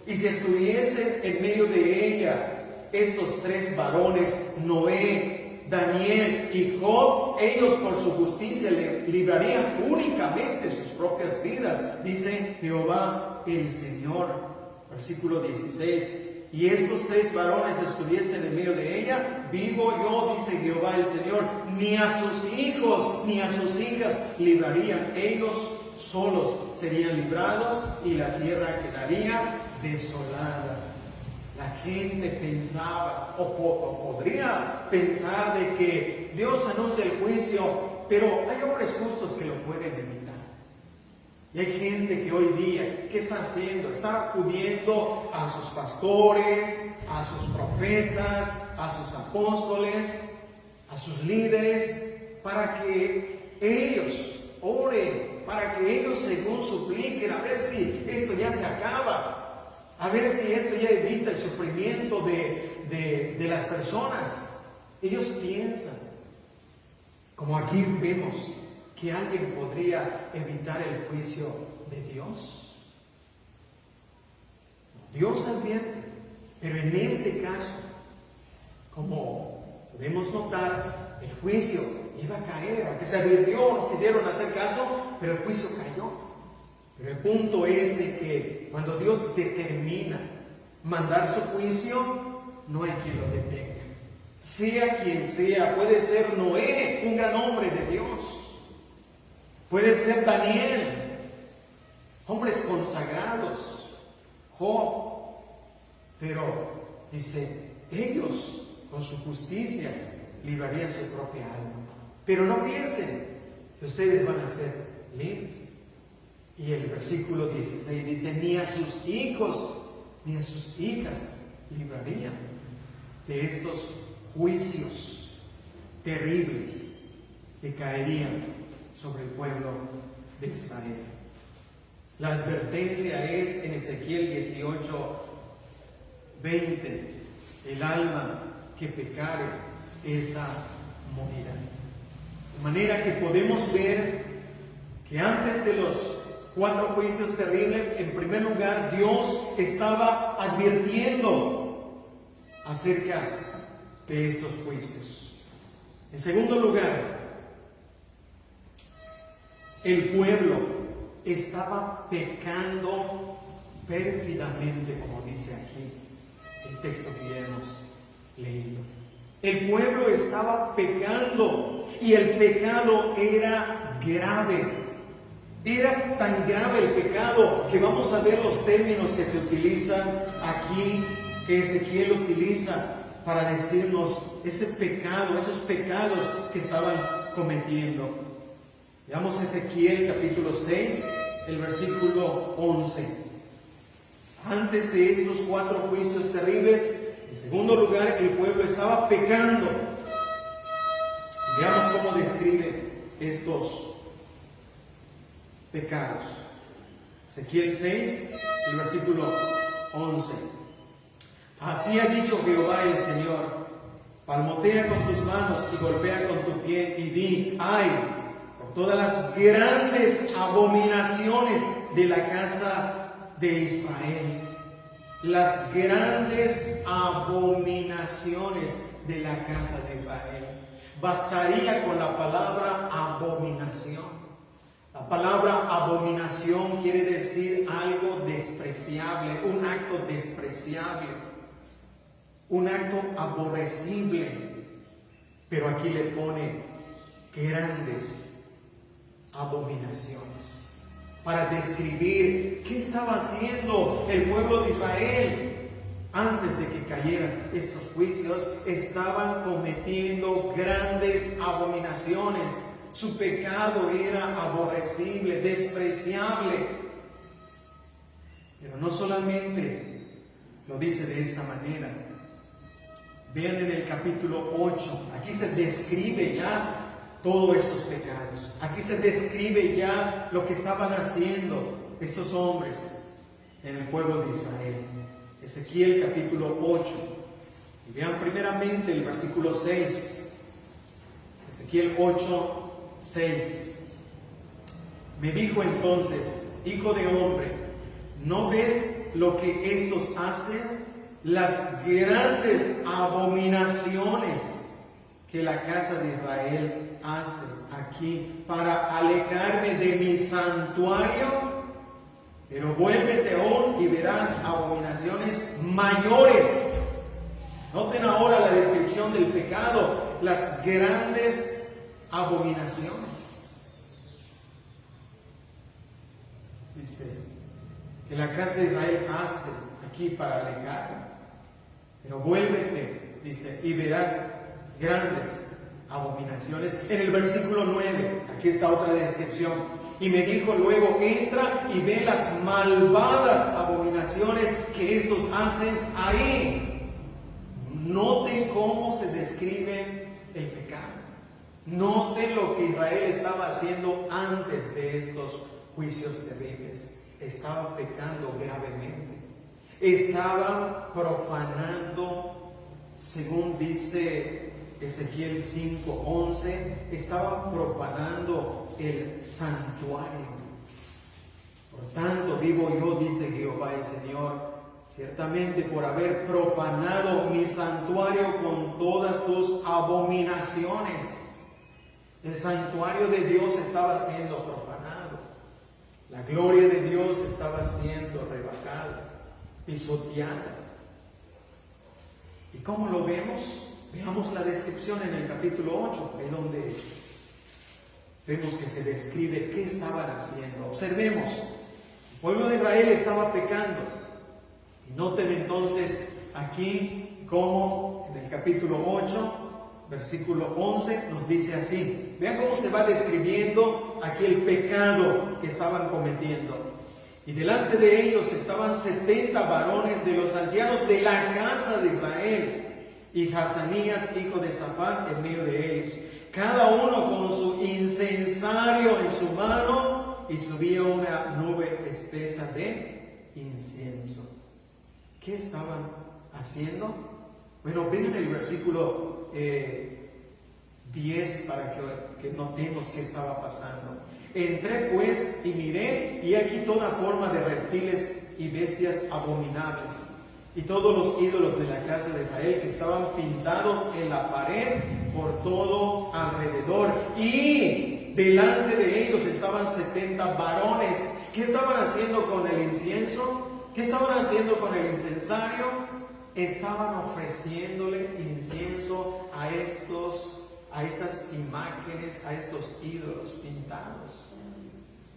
y si estuviesen en medio de ella estos tres varones, Noé, Daniel y Job, ellos por su justicia le librarían únicamente sus propias vidas, dice Jehová el Señor. Versículo 16: y estos tres varones estuviesen en medio de ella, vivo yo, dice Jehová el Señor, ni a sus hijos ni a sus hijas librarían. Ellos solos serían librados y la tierra quedaría desolada. La gente pensaba o podría pensar de que Dios anuncia el juicio, pero hay hombres justos que lo pueden evitar. Y hay gente que hoy día, ¿qué está haciendo? Está acudiendo a sus pastores, a sus profetas, a sus apóstoles, a sus líderes, para que ellos oren, para que ellos según supliquen, a ver si esto ya se acaba, a ver si esto ya evita el sufrimiento de las personas. Ellos piensan, como aquí vemos, que alguien podría evitar el juicio de Dios. Dios advierte, pero en este caso, como podemos notar, el juicio iba a caer, aunque se advirtió, no quisieron hacer caso, pero el juicio cayó. Pero el punto es de que cuando Dios determina mandar su juicio, no hay quien lo detenga. Sea quien sea, puede ser Noé, un gran hombre de Dios. Puede ser Daniel, hombres consagrados, Job, pero dice, ellos con su justicia librarían su propia alma. Pero no piensen que ustedes van a ser libres. Y el versículo 16 dice, ni a sus hijos ni a sus hijas librarían de estos juicios terribles que caerían sobre el pueblo de Israel. La advertencia es en Ezequiel 18:20: el alma que pecare, esa morirá. De manera que podemos ver que antes de los 4 juicios terribles, en primer lugar, Dios estaba advirtiendo acerca de estos juicios. En segundo lugar, el pueblo estaba pecando pérfidamente, como dice aquí el texto que ya hemos leído. El pueblo estaba pecando y el pecado era grave. Era tan grave el pecado que vamos a ver los términos que se utilizan aquí, que Ezequiel utiliza para decirnos ese pecado, esos pecados que estaban cometiendo. Veamos Ezequiel capítulo 6, el versículo 11. Antes de estos 4 juicios terribles, en segundo lugar, el pueblo estaba pecando. Y veamos cómo describe estos pecados. Ezequiel 6, el versículo 11. Así ha dicho Jehová el Señor: palmotea con tus manos y golpea con tu pie y di: ay, por todas las grandes abominaciones de la casa de Israel. Las grandes abominaciones de la casa de Israel. Bastaría con la palabra abominación. La palabra abominación quiere decir algo despreciable, un acto despreciable, un acto aborrecible. Pero aquí le pone grandes abominaciones para describir qué estaba haciendo el pueblo de Israel. Antes de que cayeran estos juicios, estaban cometiendo grandes abominaciones. Su pecado era aborrecible, despreciable. Pero no solamente lo dice de esta manera. Vean en el capítulo 8, aquí se describe ya todos estos pecados. Aquí se describe ya lo que estaban haciendo estos hombres en el pueblo de Israel. Ezequiel capítulo 8. Y vean primeramente el versículo 6. Ezequiel 8, 6. Me dijo entonces: hijo de hombre, ¿no ves lo que estos hacen? Las grandes abominaciones que la casa de Israel hace aquí para alejarme de mi santuario. Pero vuélvete aún y verás abominaciones mayores. Noten ahora la descripción del pecado, las grandes abominaciones. Dice que la casa de Israel hace aquí para alejarme. Pero vuélvete, dice, y verás grandes abominaciones. En el versículo 9, aquí está otra descripción. Y me dijo luego: entra y ve las malvadas abominaciones que estos hacen ahí. Noten cómo se describe el pecado. Noten lo que Israel estaba haciendo antes de estos juicios terribles. Estaba pecando gravemente. Estaban profanando, según dice Ezequiel 5:11, estaban profanando el santuario. Por tanto, vivo yo, dice Jehová el Señor, ciertamente por haber profanado mi santuario con todas tus abominaciones. El santuario de Dios estaba siendo profanado. La gloria de Dios estaba siendo rebajada, pisoteada. ¿Y cómo lo vemos? Veamos la descripción en el capítulo 8, ahí donde vemos que se describe qué estaban haciendo. Observemos, el pueblo de Israel estaba pecando. Y noten entonces aquí cómo en el capítulo 8, versículo 11, nos dice así. Vean cómo se va describiendo aquí el pecado que estaban cometiendo. Y delante de ellos estaban 70 varones de los ancianos de la casa de Israel, y Hazanías, hijo de Safán, en medio de ellos, cada uno con su incensario en su mano, y subía una nube espesa de incienso. ¿Qué estaban haciendo? Bueno, vean el versículo 10 para que notemos qué estaba pasando. Entré pues y miré, y aquí toda forma de reptiles y bestias abominables, y todos los ídolos de la casa de Israel que estaban pintados en la pared por todo alrededor. Y delante de ellos estaban 70 varones. ¿Qué estaban haciendo con el incienso? ¿Qué estaban haciendo con el incensario? Estaban ofreciéndole incienso a estas imágenes, a estos ídolos pintados,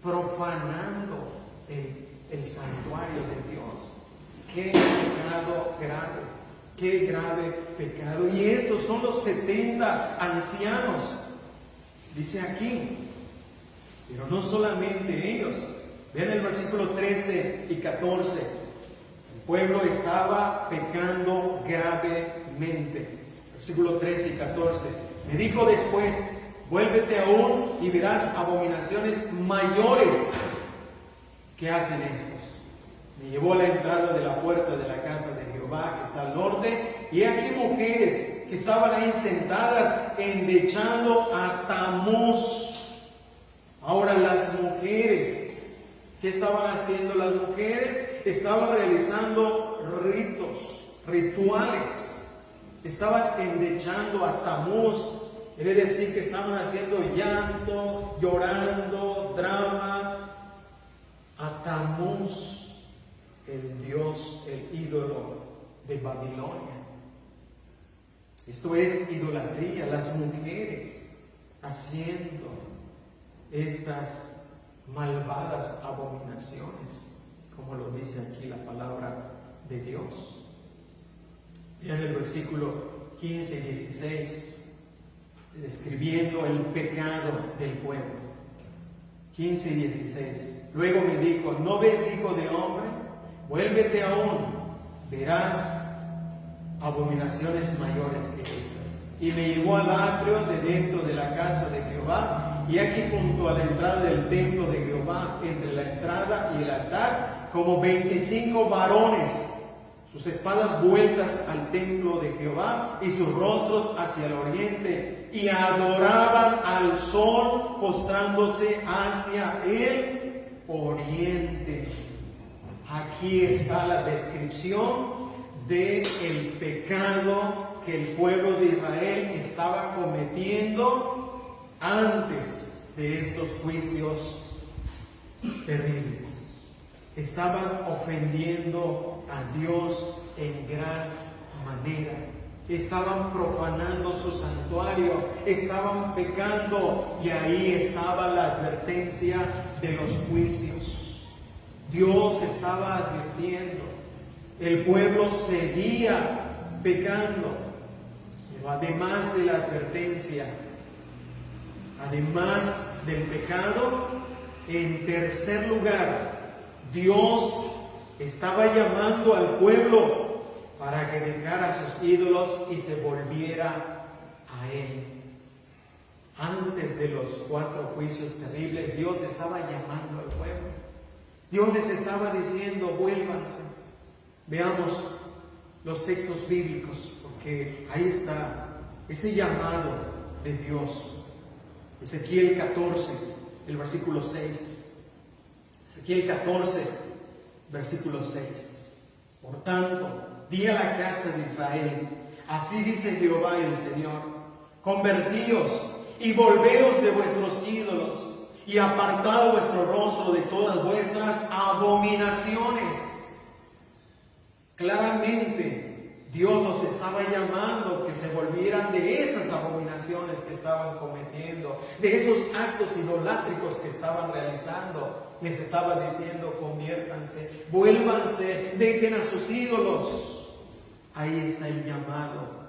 profanando el santuario de Dios. Qué pecado grave, qué grave pecado. Y estos son los 70 ancianos, dice aquí. Pero no solamente ellos. Vean el versículo 13 y 14. pueblo estaba pecando gravemente. Versículo 13 y 14. Me dijo después: vuélvete aún y verás abominaciones mayores que hacen estos. Me llevó a la entrada de la puerta de la casa de Jehová, que está al norte, y aquí mujeres que estaban ahí sentadas endechando a Tamuz. Ahora las mujeres, ¿qué estaban haciendo las mujeres? Estaban realizando rituales. Estaban endechando a Tamuz. Quiere decir que estaban haciendo llanto, llorando, drama a Tamuz, el dios, el ídolo de Babilonia. Esto es idolatría, las mujeres haciendo estas malvadas abominaciones, como lo dice aquí la palabra de Dios. Vean el versículo 15 y 16, describiendo el pecado del pueblo. 15 y 16. Luego me dijo: ¿no ves, hijo de hombre? Vuélvete aún, verás abominaciones mayores que estas. Y me llevó al atrio de dentro de la casa de Jehová, y aquí junto a la entrada del templo de Jehová, entre la entrada y el altar, como 25 varones, sus espadas vueltas al templo de Jehová y sus rostros hacia el oriente, y adoraban al sol postrándose hacia el oriente. Aquí está la descripción del pecado que el pueblo de Israel estaba cometiendo antes de estos juicios terribles. Estaban ofendiendo a Dios en gran manera. Estaban profanando su santuario, estaban pecando, y ahí estaba la advertencia de los juicios. Dios estaba advirtiendo. El pueblo seguía pecando, pero además de la advertencia, además del pecado, en tercer lugar, Dios estaba llamando al pueblo para que dejara sus ídolos y se volviera a Él. Antes de los 4 juicios terribles, Dios estaba llamando al pueblo. Dios les estaba diciendo: vuélvanse. Veamos los textos bíblicos, porque ahí está ese llamado de Dios. Ezequiel 14, el versículo 6. Ezequiel 14, versículo 6. Por tanto, di a la casa de Israel: así dice Jehová el Señor, convertíos y volveos de vuestros ídolos, y apartad vuestro rostro de todas vuestras abominaciones. Claramente Dios los estaba llamando que se volvieran de esas abominaciones que estaban cometiendo, de esos actos idolátricos que estaban realizando. Les estaba diciendo: conviértanse, vuélvanse, dejen a sus ídolos. Ahí está el llamado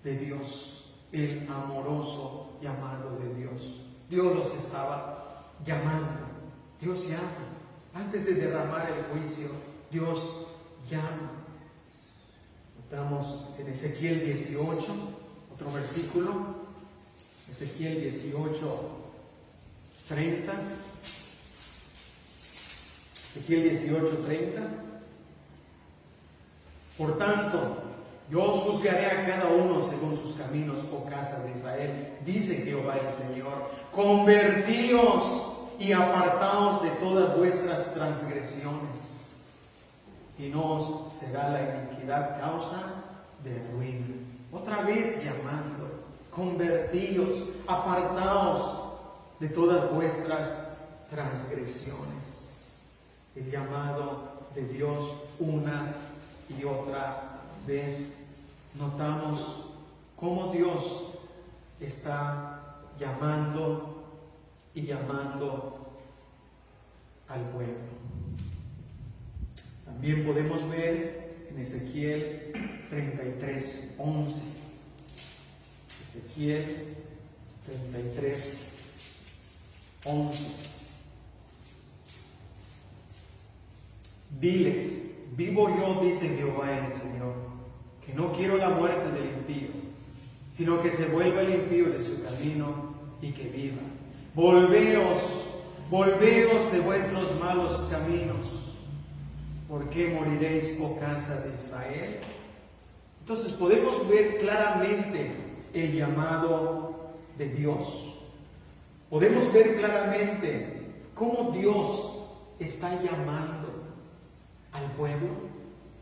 de Dios, el amoroso llamado de Dios. Dios los estaba llamando. Dios llama. Antes de derramar el juicio, Dios llama. Estamos en Ezequiel 18, otro versículo. Ezequiel 18, 30. Ezequiel 18, 30. Por tanto, yo os juzgaré a cada uno según sus caminos, oh casa de Israel, dice Jehová el Señor. Convertíos y apartaos de todas vuestras transgresiones, y no os será la iniquidad causa de ruina. Otra vez llamando: convertíos, apartaos de todas vuestras transgresiones. El llamado de Dios una y otra vez. Notamos cómo Dios está llamando y llamando al pueblo. También podemos ver en Ezequiel 33, 11. Ezequiel 33, 11. Diles: vivo yo, dice Jehová el Señor, que no quiero la muerte del impío, sino que se vuelva el impío de su camino y que viva. Volveos de vuestros malos caminos. ¿Por qué moriréis, oh casa de Israel? Entonces podemos ver claramente el llamado de Dios. Podemos ver claramente cómo Dios está llamando al pueblo.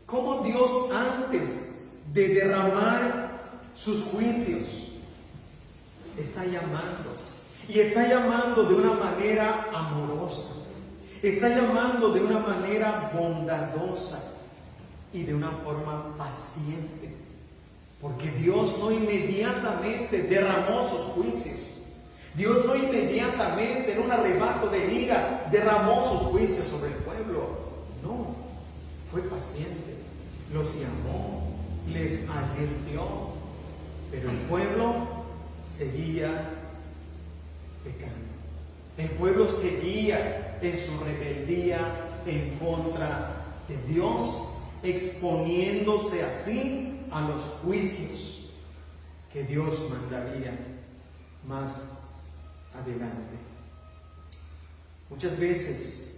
Cómo Dios, antes de derramar sus juicios, está llamando. Y está llamando de una manera amorosa. Está llamando de una manera bondadosa y de una forma paciente. Porque Dios no inmediatamente derramó sus juicios. Dios no inmediatamente, en un arrebato de ira, derramó sus juicios sobre el pueblo. No, fue paciente. Los llamó, les advirtió. Pero el pueblo seguía pecando. El pueblo seguía en su rebeldía en contra de Dios, exponiéndose así a los juicios que Dios mandaría más adelante. Muchas veces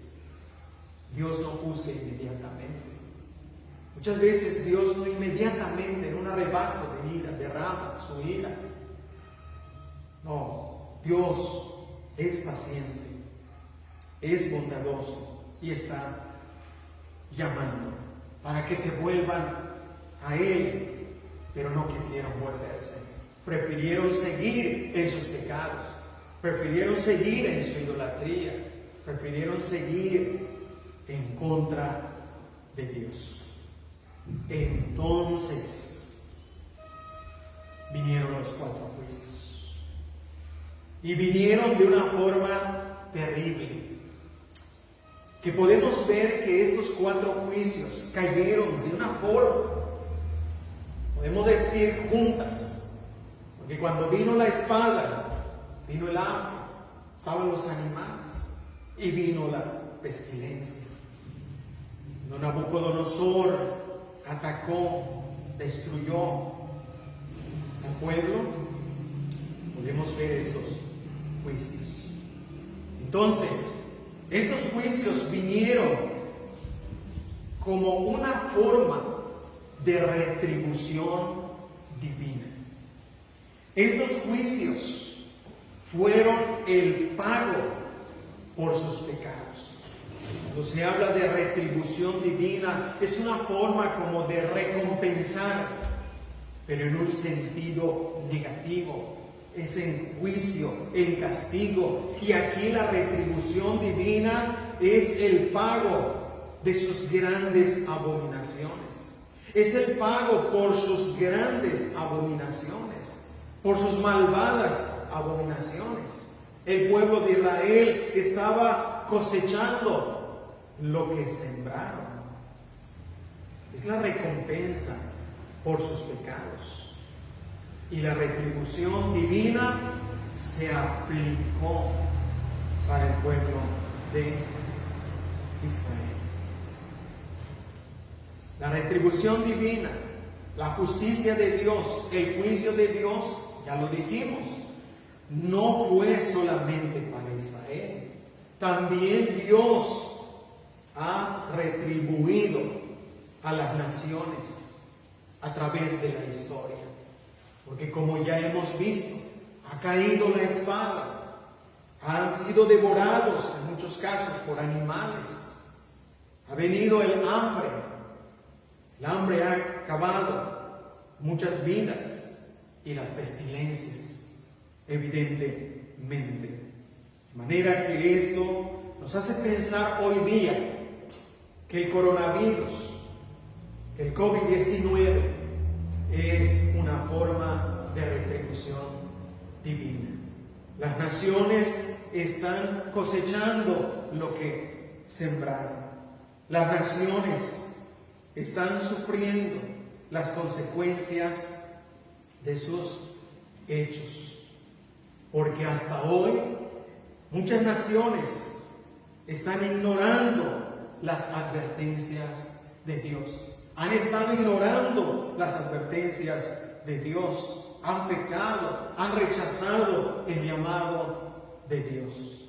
Dios no juzga inmediatamente. Muchas veces Dios no inmediatamente, en un arrebato de ira, derrama su ira. No, Dios es paciente, es bondadoso y está llamando para que se vuelvan a Él, pero no quisieron volverse. Prefirieron seguir en sus pecados, prefirieron seguir en su idolatría, prefirieron seguir en contra de Dios. Entonces vinieron los 4 juicios y vinieron de una forma terrible, que podemos ver que estos 4 juicios cayeron de una forma, podemos decir, juntas, porque cuando vino la espada, vino el hambre, estaban los animales y vino la pestilencia. Cuando Nabucodonosor atacó, destruyó al pueblo, podemos ver estos juicios. Entonces, estos juicios vinieron como una forma de retribución divina. Estos juicios fueron el pago por sus pecados. Cuando se habla de retribución divina, es una forma como de recompensar, pero en un sentido negativo. Es en juicio, en castigo. Y aquí la retribución divina es el pago de sus grandes abominaciones. Es el pago por sus grandes abominaciones, por sus malvadas abominaciones. El pueblo de Israel estaba cosechando lo que sembraron. Es la recompensa por sus pecados. Y la retribución divina se aplicó para el pueblo de Israel. La retribución divina, la justicia de Dios, el juicio de Dios, ya lo dijimos, no fue solamente para Israel. También Dios ha retribuido a las naciones a través de la historia. Porque como ya hemos visto, ha caído la espada, han sido devorados en muchos casos por animales, ha venido el hambre ha acabado muchas vidas y las pestilencias, evidentemente. De manera que esto nos hace pensar hoy día que el coronavirus, que el COVID-19 es una forma de retribución divina. Las naciones están cosechando lo que sembraron. Las naciones están sufriendo las consecuencias de sus hechos. Porque hasta hoy muchas naciones están ignorando las advertencias de Dios. Han estado ignorando las advertencias de Dios. Han pecado, han rechazado el llamado de Dios.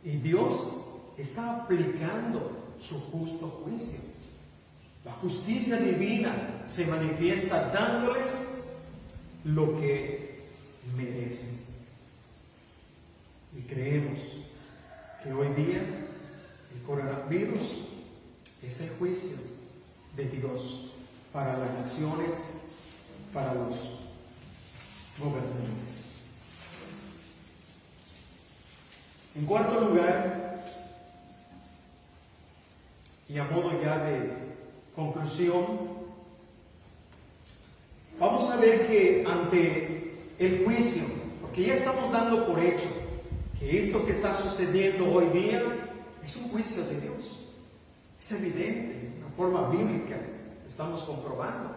Y Dios está aplicando su justo juicio. La justicia divina se manifiesta dándoles lo que merecen. Y creemos que hoy día el coronavirus es el juicio de Dios para las naciones, para los gobernantes. En cuarto lugar, y a modo ya de conclusión, vamos a ver que ante el juicio, porque ya estamos dando por hecho que esto que está sucediendo hoy día es un juicio de Dios. Es evidente, de una forma bíblica, lo estamos comprobando.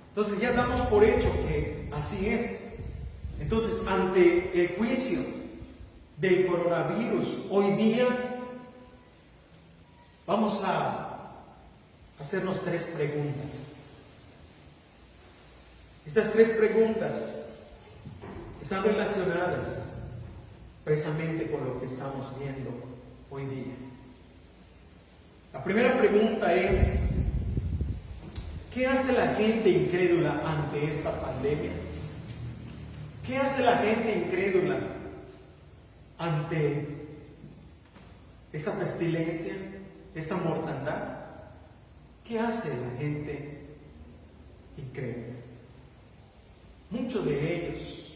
Entonces ya damos por hecho que así es. Entonces, ante el juicio del coronavirus hoy día, vamos a hacernos 3 preguntas. Estas 3 preguntas están relacionadas precisamente con lo que estamos viendo hoy día. La primera pregunta es: ¿qué hace la gente incrédula ante esta pandemia? ¿Qué hace la gente incrédula ante esta pestilencia, esta mortandad? ¿Qué hace la gente incrédula? Muchos de ellos,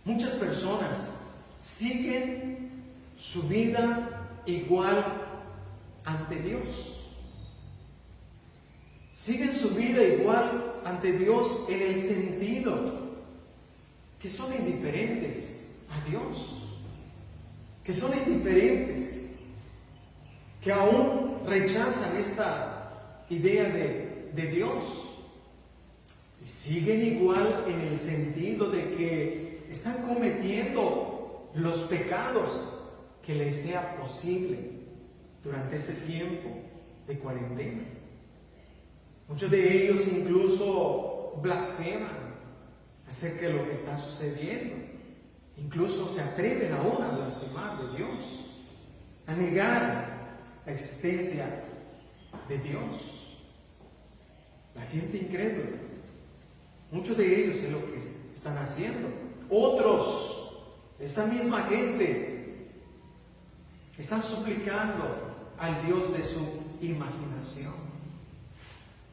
muchas personas siguen su vida igual ante Dios. Siguen su vida igual ante Dios en el sentido que son indiferentes a Dios, que son indiferentes, que aún rechazan esta idea de Dios, y siguen igual en el sentido de que están cometiendo los pecados que les sea posible durante este tiempo de cuarentena. Muchos de ellos incluso blasfeman acerca de lo que está sucediendo. Incluso se atreven aún a blasfemar de Dios, a negar la existencia de Dios. La gente incrédula, muchos de ellos es lo que están haciendo. Otros, esta misma gente, están suplicando al Dios de su imaginación.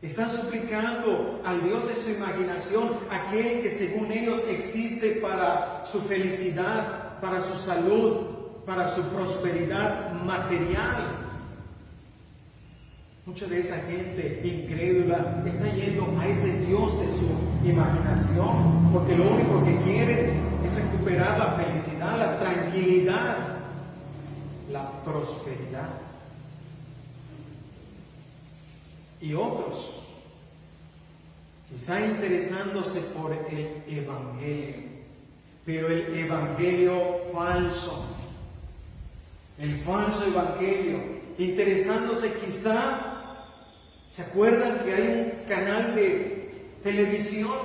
Están suplicando al Dios de su imaginación, aquel que según ellos existe para su felicidad, para su salud, para su prosperidad material. Mucha de esa gente incrédula está yendo a ese Dios de su imaginación, porque lo único que quieren es recuperar la felicidad, la tranquilidad, la prosperidad. Y otros, quizá interesándose por el Evangelio, pero el Evangelio falso, el falso Evangelio, interesándose quizá, ¿se acuerdan que hay un canal de televisión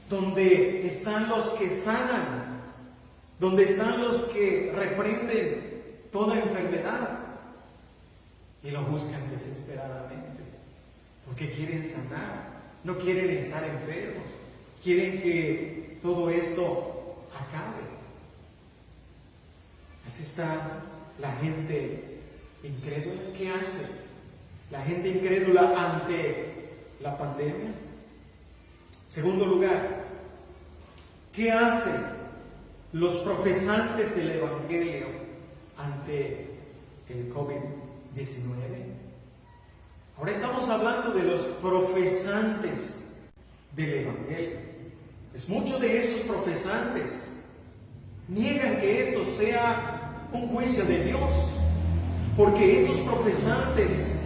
donde están los que sanan, donde están los que reprenden toda enfermedad? Y lo buscan desesperadamente, porque quieren sanar, no quieren estar enfermos, quieren que todo esto acabe. Así está la gente incrédula. ¿Qué hace la gente incrédula ante la pandemia? Segundo lugar, ¿qué hacen los profesantes del Evangelio ante el COVID-19? Ahora estamos hablando de los profesantes del Evangelio. Pues muchos de esos profesantes niegan que esto sea un juicio de Dios, porque esos profesantes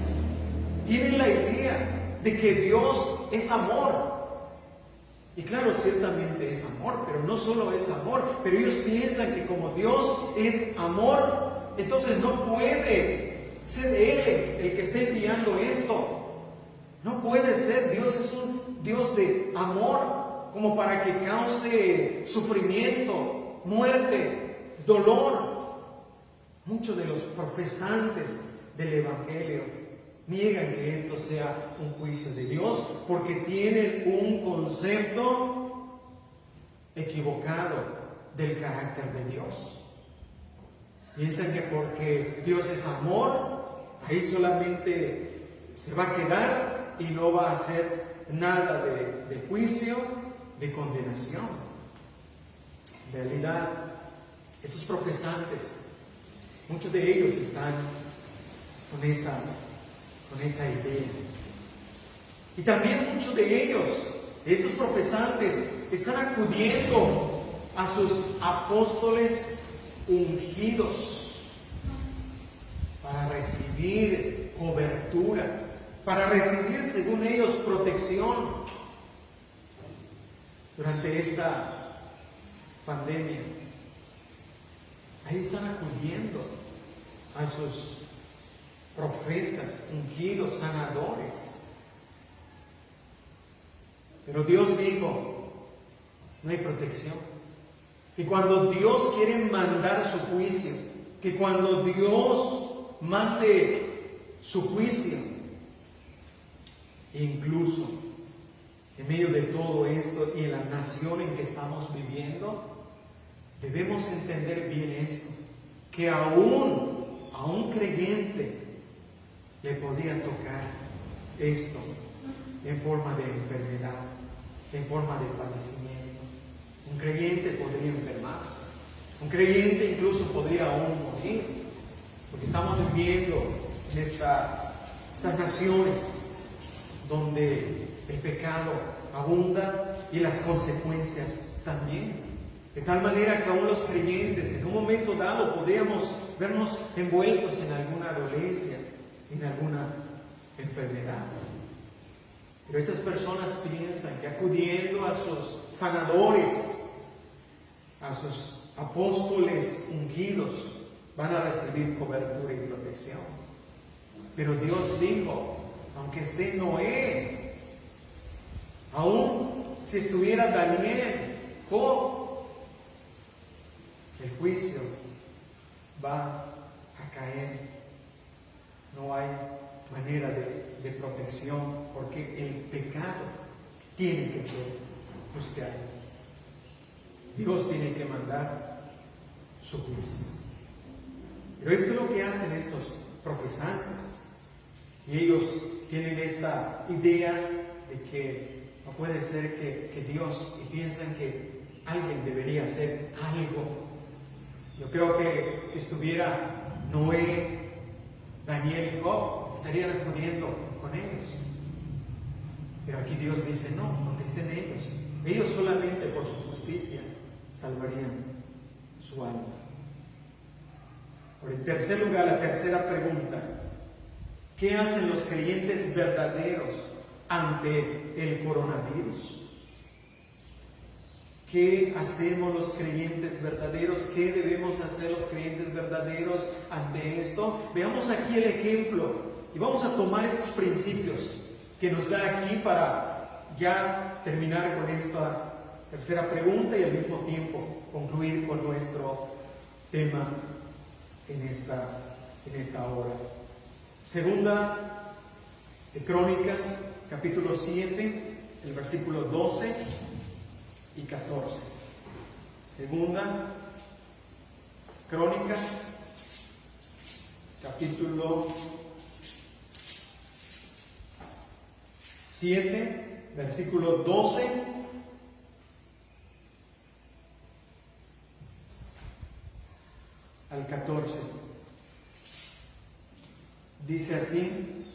tienen la idea de que Dios es amor. Y claro, ciertamente es amor, pero no solo es amor, pero ellos piensan que como Dios es amor, entonces no puede ser Él el que esté enviando esto. No puede ser. Dios es un Dios de amor, como para que cause sufrimiento, muerte, dolor. Muchos de los profesantes del Evangelio niegan que esto sea un juicio de Dios, porque tienen un concepto equivocado del carácter de Dios. Piensan que porque Dios es amor, ahí solamente se va a quedar y no va a hacer nada de juicio, de condenación. En realidad, esos profesantes, muchos de ellos están con esa idea. Y también muchos de ellos, estos profesantes, están acudiendo a sus apóstoles ungidos para recibir cobertura, para recibir, según ellos, protección durante esta pandemia. Ahí están acudiendo a sus profetas ungidos, sanadores. Pero Dios dijo, no hay protección. Que cuando Dios quiere mandar su juicio, que cuando Dios mande su juicio, incluso en medio de todo esto y en la nación en que estamos viviendo, debemos entender bien esto, que aún a un creyente le podía tocar esto en forma de enfermedad, en forma de padecimiento. Un creyente podría enfermarse, un creyente incluso podría aún morir, porque estamos viviendo en estas naciones donde el pecado abunda y las consecuencias también. De tal manera que aún los creyentes en un momento dado podríamos vernos envueltos en alguna dolencia, en alguna enfermedad. Pero estas personas piensan que acudiendo a sus sanadores, a sus apóstoles ungidos, van a recibir cobertura y protección. Pero Dios dijo, aunque esté Noé, aún si estuviera Daniel, Job, el juicio va a caer. No hay manera de protección, porque el pecado tiene que ser juzgado. Dios tiene que mandar su juicio. Pero esto es lo que hacen estos profesantes. Y ellos tienen esta idea de que no puede ser que Dios, y piensan que alguien debería hacer algo. Yo creo que si estuviera Noé, Daniel y Job, estarían acudiendo con ellos. Pero aquí Dios dice, no, aunque estén ellos solamente por su justicia salvarían su alma. Por en tercer lugar, la tercera pregunta: ¿qué hacen los creyentes verdaderos ante el coronavirus? ¿Qué hacemos los creyentes verdaderos? ¿Qué debemos hacer los creyentes verdaderos ante esto? Veamos aquí el ejemplo y vamos a tomar estos principios que nos da aquí para ya terminar con esta tercera pregunta y al mismo tiempo concluir con nuestro tema en esta hora. Segunda de Crónicas, capítulo 7, el versículo 12 y 14. Segunda Crónicas, capítulo 7, versículo 12 al 14. Dice así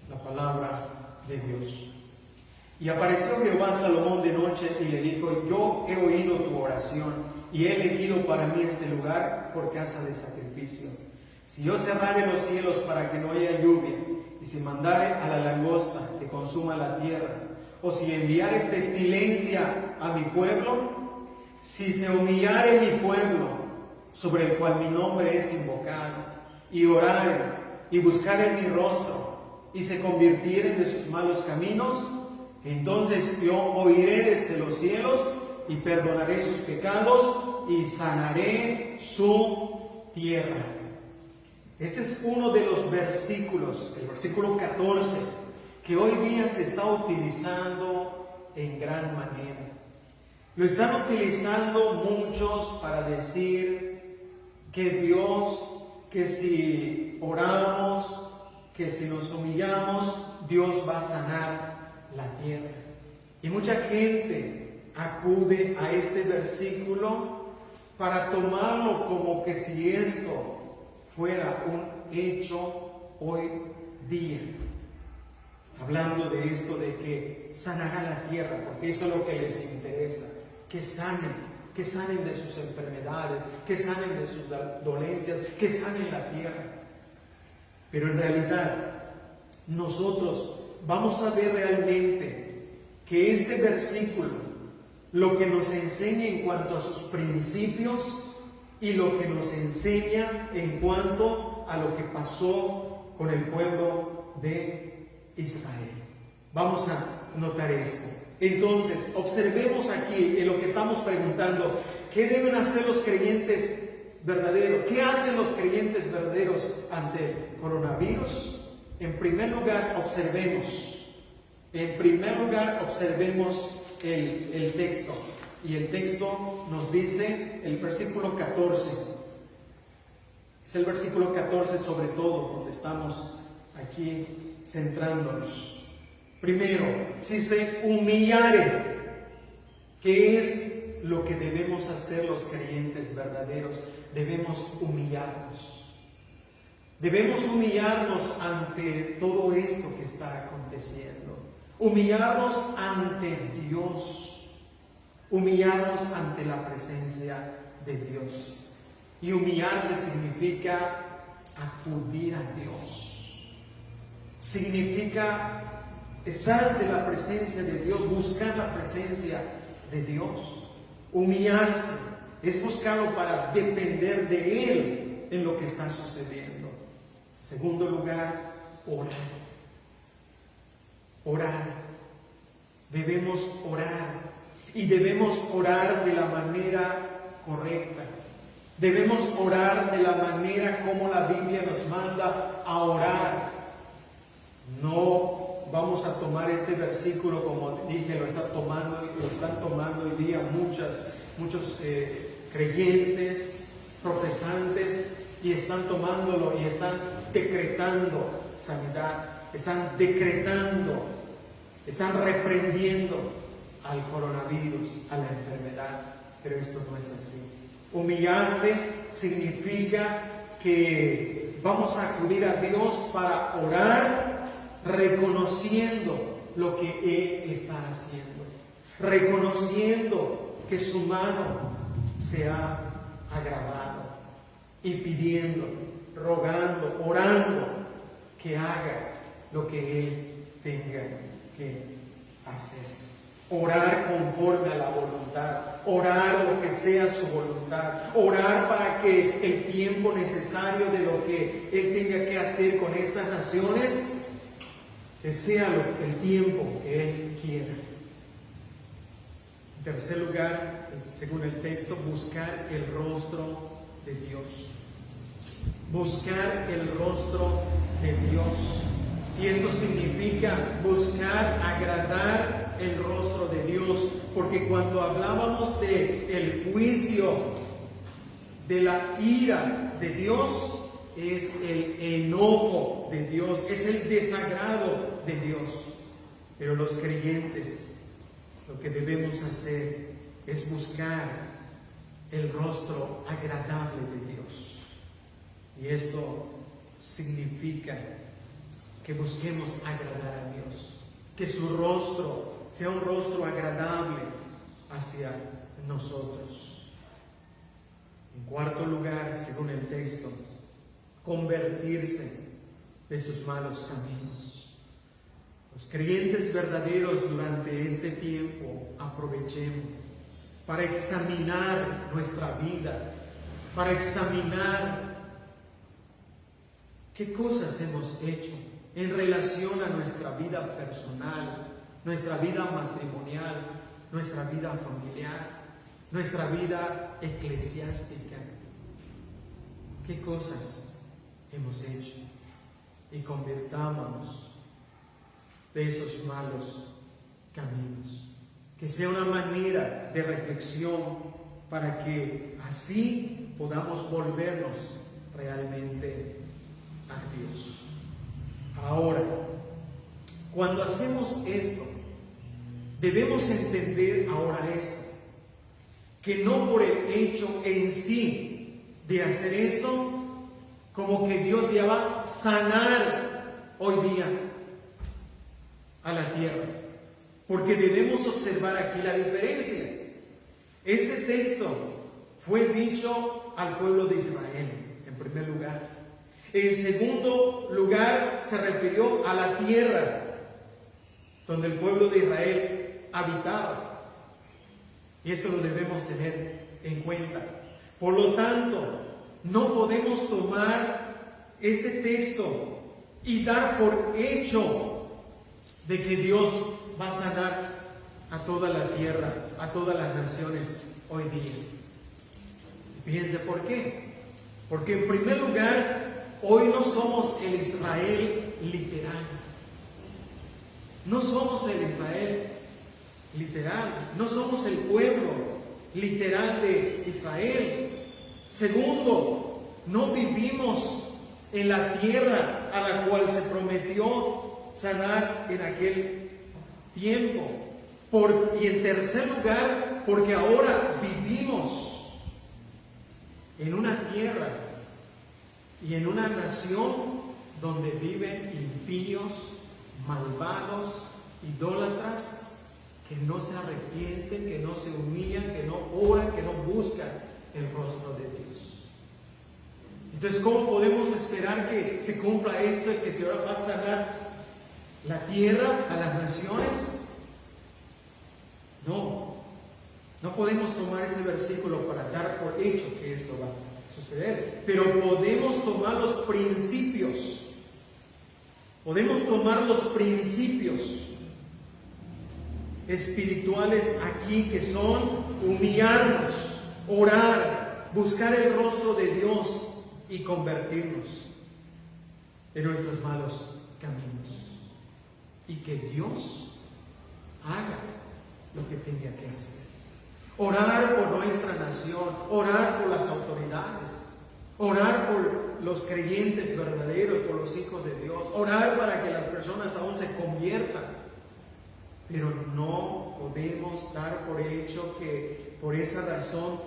la palabra de Dios. Y apareció Jehová a Salomón de noche y le dijo: yo he oído tu oración y he elegido para mí este lugar por casa de sacrificio. Si yo cerrare los cielos para que no haya lluvia, y si mandare a la langosta que consuma la tierra, o si enviare pestilencia a mi pueblo, si se humillare mi pueblo, sobre el cual mi nombre es invocado, y oraren y buscaren mi rostro, y se convirtieren de sus malos caminos, entonces yo oiré desde los cielos y perdonaré sus pecados y sanaré su tierra. Este es uno de los versículos, el versículo 14, que hoy día se está utilizando en gran manera. Lo están utilizando muchos para decir que Dios, que si oramos, que si nos humillamos, Dios va a sanar la tierra. Y mucha gente acude a este versículo para tomarlo como que si esto fuera un hecho hoy día. Hablando de esto de que sanará la tierra, porque eso es lo que les interesa, que sanen de sus enfermedades, que sanen de sus dolencias, que sanen la tierra. Pero en realidad nosotros vamos a ver realmente que este versículo lo que nos enseña en cuanto a sus principios y lo que nos enseña en cuanto a lo que pasó con el pueblo de Israel. Vamos a notar esto. Entonces, observemos aquí en lo que estamos preguntando: ¿qué deben hacer los creyentes verdaderos? ¿Qué hacen los creyentes verdaderos ante el coronavirus? En primer lugar, observemos el texto. Y el texto nos dice, el versículo 14, es el versículo 14 sobre todo, donde estamos aquí centrándonos. Primero, si se humillare, ¿qué es lo que debemos hacer los creyentes verdaderos? Debemos humillarnos. Debemos humillarnos ante todo esto que está aconteciendo. Humillarnos ante Dios. Humillarnos ante la presencia de Dios. Y humillarse significa acudir a Dios. Significa estar ante la presencia de Dios, buscar la presencia de Dios. Humillarse es buscarlo para depender de Él en lo que está sucediendo. En segundo lugar, orar. Orar. Debemos orar. Y debemos orar de la manera correcta. Debemos orar de la manera como la Biblia nos manda a orar. No vamos a tomar este versículo, como dije, lo están tomando hoy día muchos creyentes, profesantes, y están tomándolo y están decretando sanidad, están reprendiendo al coronavirus, a la enfermedad, pero esto no es así. Humillarse significa que vamos a acudir a Dios para orar, reconociendo lo que Él está haciendo, reconociendo que su mano se ha agravado y pidiendo, rogando, orando que haga lo que Él tenga que hacer. Orar conforme a la voluntad, orar lo que sea su voluntad, orar para que el tiempo necesario de lo que Él tenga que hacer con estas naciones, que sea el tiempo que Él quiera. En tercer lugar, según el texto, buscar el rostro de Dios. Buscar el rostro de Dios. Y esto significa buscar agradar el rostro de Dios, porque cuando hablábamos del juicio, de la ira de Dios, es el enojo de Dios, es el desagrado de Dios. Pero los creyentes, lo que debemos hacer es buscar el rostro agradable de Dios. Y esto significa que busquemos agradar a Dios, que su rostro sea un rostro agradable hacia nosotros. En cuarto lugar, según el texto, convertirse de sus malos caminos. Los creyentes verdaderos durante este tiempo aprovechemos para examinar nuestra vida, para examinar qué cosas hemos hecho en relación a nuestra vida personal, nuestra vida matrimonial, nuestra vida familiar, nuestra vida eclesiástica. ¿Qué cosas hemos hecho? Y convirtámonos de esos malos caminos. Que sea una manera de reflexión para que así podamos volvernos realmente a Dios. Ahora, cuando hacemos esto, debemos entender ahora esto, que no por el hecho en sí de hacer esto, como que Dios ya va a sanar hoy día a la tierra, porque debemos observar aquí la diferencia. Este texto fue dicho al pueblo de Israel, en primer lugar. En segundo lugar, se refirió a la tierra donde el pueblo de Israel habitaba. Y esto lo debemos tener en cuenta. Por lo tanto, no podemos tomar este texto y dar por hecho de que Dios va a sanar a toda la tierra, a todas las naciones hoy día. Fíjense por qué. Porque en primer lugar, hoy no somos el Israel literal. No somos el Israel literal. No somos el pueblo literal de Israel. Segundo, no vivimos en la tierra a la cual se prometió sanar en aquel tiempo. Y en tercer lugar, porque ahora vivimos en una tierra y en una nación donde viven impíos, malvados, idólatras, que no se arrepienten, que no se humillan, que no oran, que no buscan el rostro de Dios. Entonces, ¿cómo podemos esperar que se cumpla esto y que se va a sanar la tierra a las naciones? No podemos tomar ese versículo para dar por hecho que esto va a suceder, pero podemos tomar los principios. Podemos tomar los principios espirituales aquí, que son humillarnos, orar, buscar el rostro de Dios y convertirnos de nuestros malos caminos, y que Dios haga lo que tenga que hacer. Orar por nuestra nación, orar por las autoridades, orar por los creyentes verdaderos, por los hijos de Dios, orar para que las personas aún se conviertan. Pero no podemos dar por hecho que por esa razón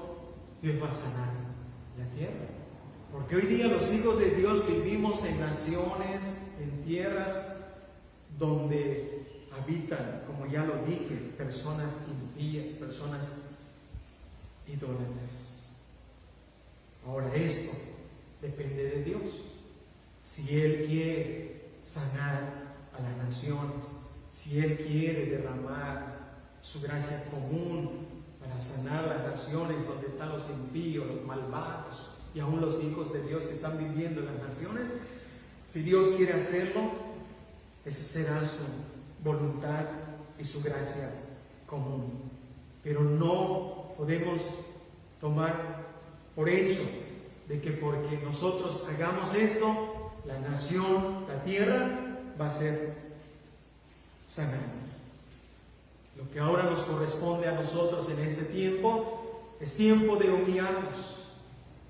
Dios va a sanar la tierra. Porque hoy día los hijos de Dios vivimos en naciones, en tierras donde habitan, como ya lo dije, personas impías, personas idólatras. Ahora, esto depende de Dios. Si Él quiere sanar a las naciones, si Él quiere derramar su gracia común para sanar las naciones donde están los impíos, los malvados y aún los hijos de Dios que están viviendo en las naciones, si Dios quiere hacerlo, esa será su voluntad y su gracia común. Pero no podemos tomar por hecho de que porque nosotros hagamos esto, la nación, la tierra, va a ser sanada. Lo que ahora nos corresponde a nosotros en este tiempo es tiempo de humillarnos.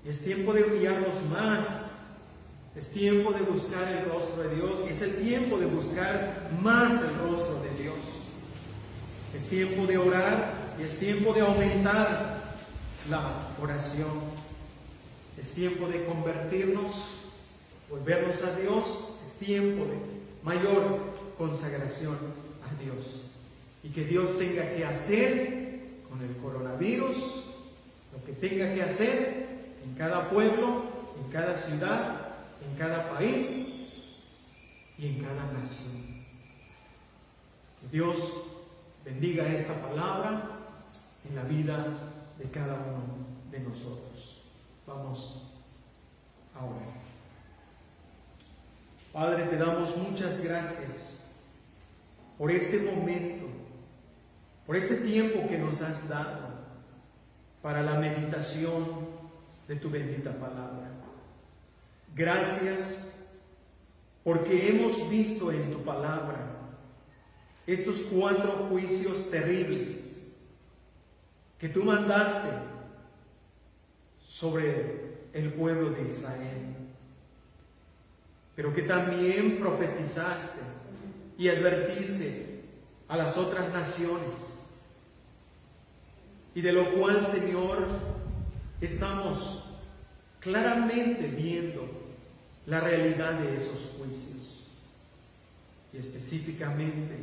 Es tiempo de humillarnos más. Es tiempo de buscar el rostro de Dios, y es el tiempo de buscar más el rostro de Dios. Es tiempo de orar y es tiempo de aumentar la oración. Es tiempo de convertirnos, volvernos a Dios. Es tiempo de mayor consagración a Dios. Y que Dios tenga que hacer con el coronavirus lo que tenga que hacer en cada pueblo, en cada ciudad, en cada país y en cada nación. Que Dios bendiga esta palabra en la vida de cada uno de nosotros. Vamos a orar. Padre, te damos muchas gracias por este momento, por este tiempo que nos has dado para la meditación de tu bendita palabra. Gracias porque hemos visto en tu palabra estos 4 juicios terribles que tú mandaste sobre el pueblo de Israel, pero que también profetizaste y advertiste a las otras naciones, y de lo cual, Señor, estamos claramente viendo la realidad de esos juicios, y específicamente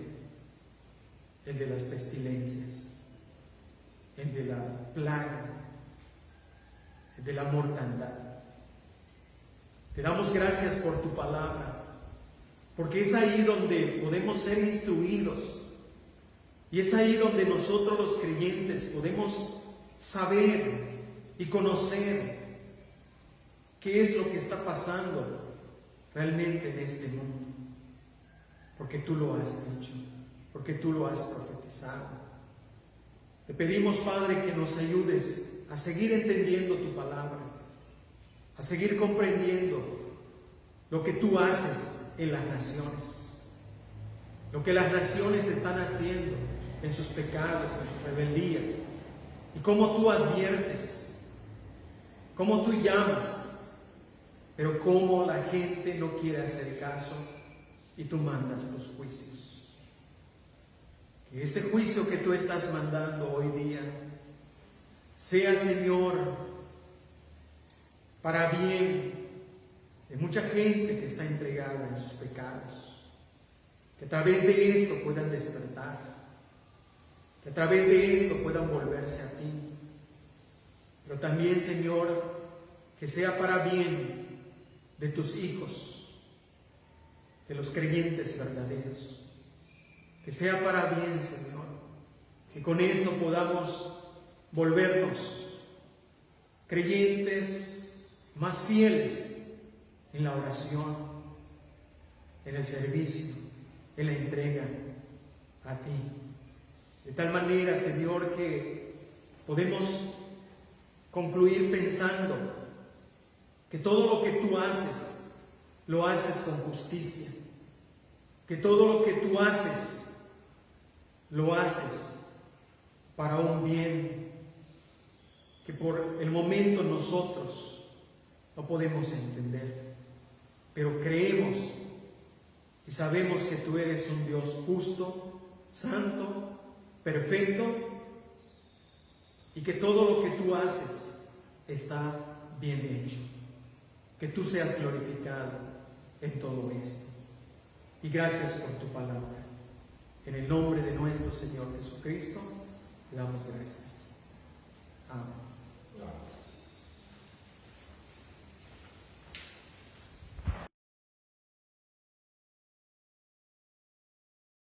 el de las pestilencias, el de la plaga, el de la mortandad. Te damos gracias por tu palabra, porque es ahí donde podemos ser instruidos, y es ahí donde nosotros los creyentes podemos saber y conocer qué es lo que está pasando realmente en este mundo, porque tú lo has dicho, porque tú lo has profetizado. Te pedimos, Padre, que nos ayudes a seguir entendiendo tu palabra, a seguir comprendiendo lo que tú haces en las naciones, lo que las naciones están haciendo en sus pecados, en sus rebeldías, y cómo tú adviertes, cómo tú llamas, pero cómo la gente no quiere hacer caso y tú mandas tus juicios. Que este juicio que tú estás mandando hoy día sea, Señor, para bien de mucha gente que está entregada en sus pecados, que a través de esto puedan despertar, que a través de esto puedan volverse a ti, pero también, Señor, que sea para bien de tus hijos, de los creyentes verdaderos, que sea para bien, Señor, que con esto podamos volvernos creyentes más fieles en la oración, en el servicio, en la entrega a ti. De tal manera, Señor, que podemos concluir pensando que todo lo que tú haces, lo haces con justicia, que todo lo que tú haces, lo haces para un bien que por el momento nosotros no podemos entender, pero creemos y sabemos que tú eres un Dios justo, santo, perfecto, y que todo lo que tú haces está bien hecho. Que tú seas glorificado en todo esto. Y gracias por tu palabra. En el nombre de nuestro Señor Jesucristo, le damos gracias. Amén.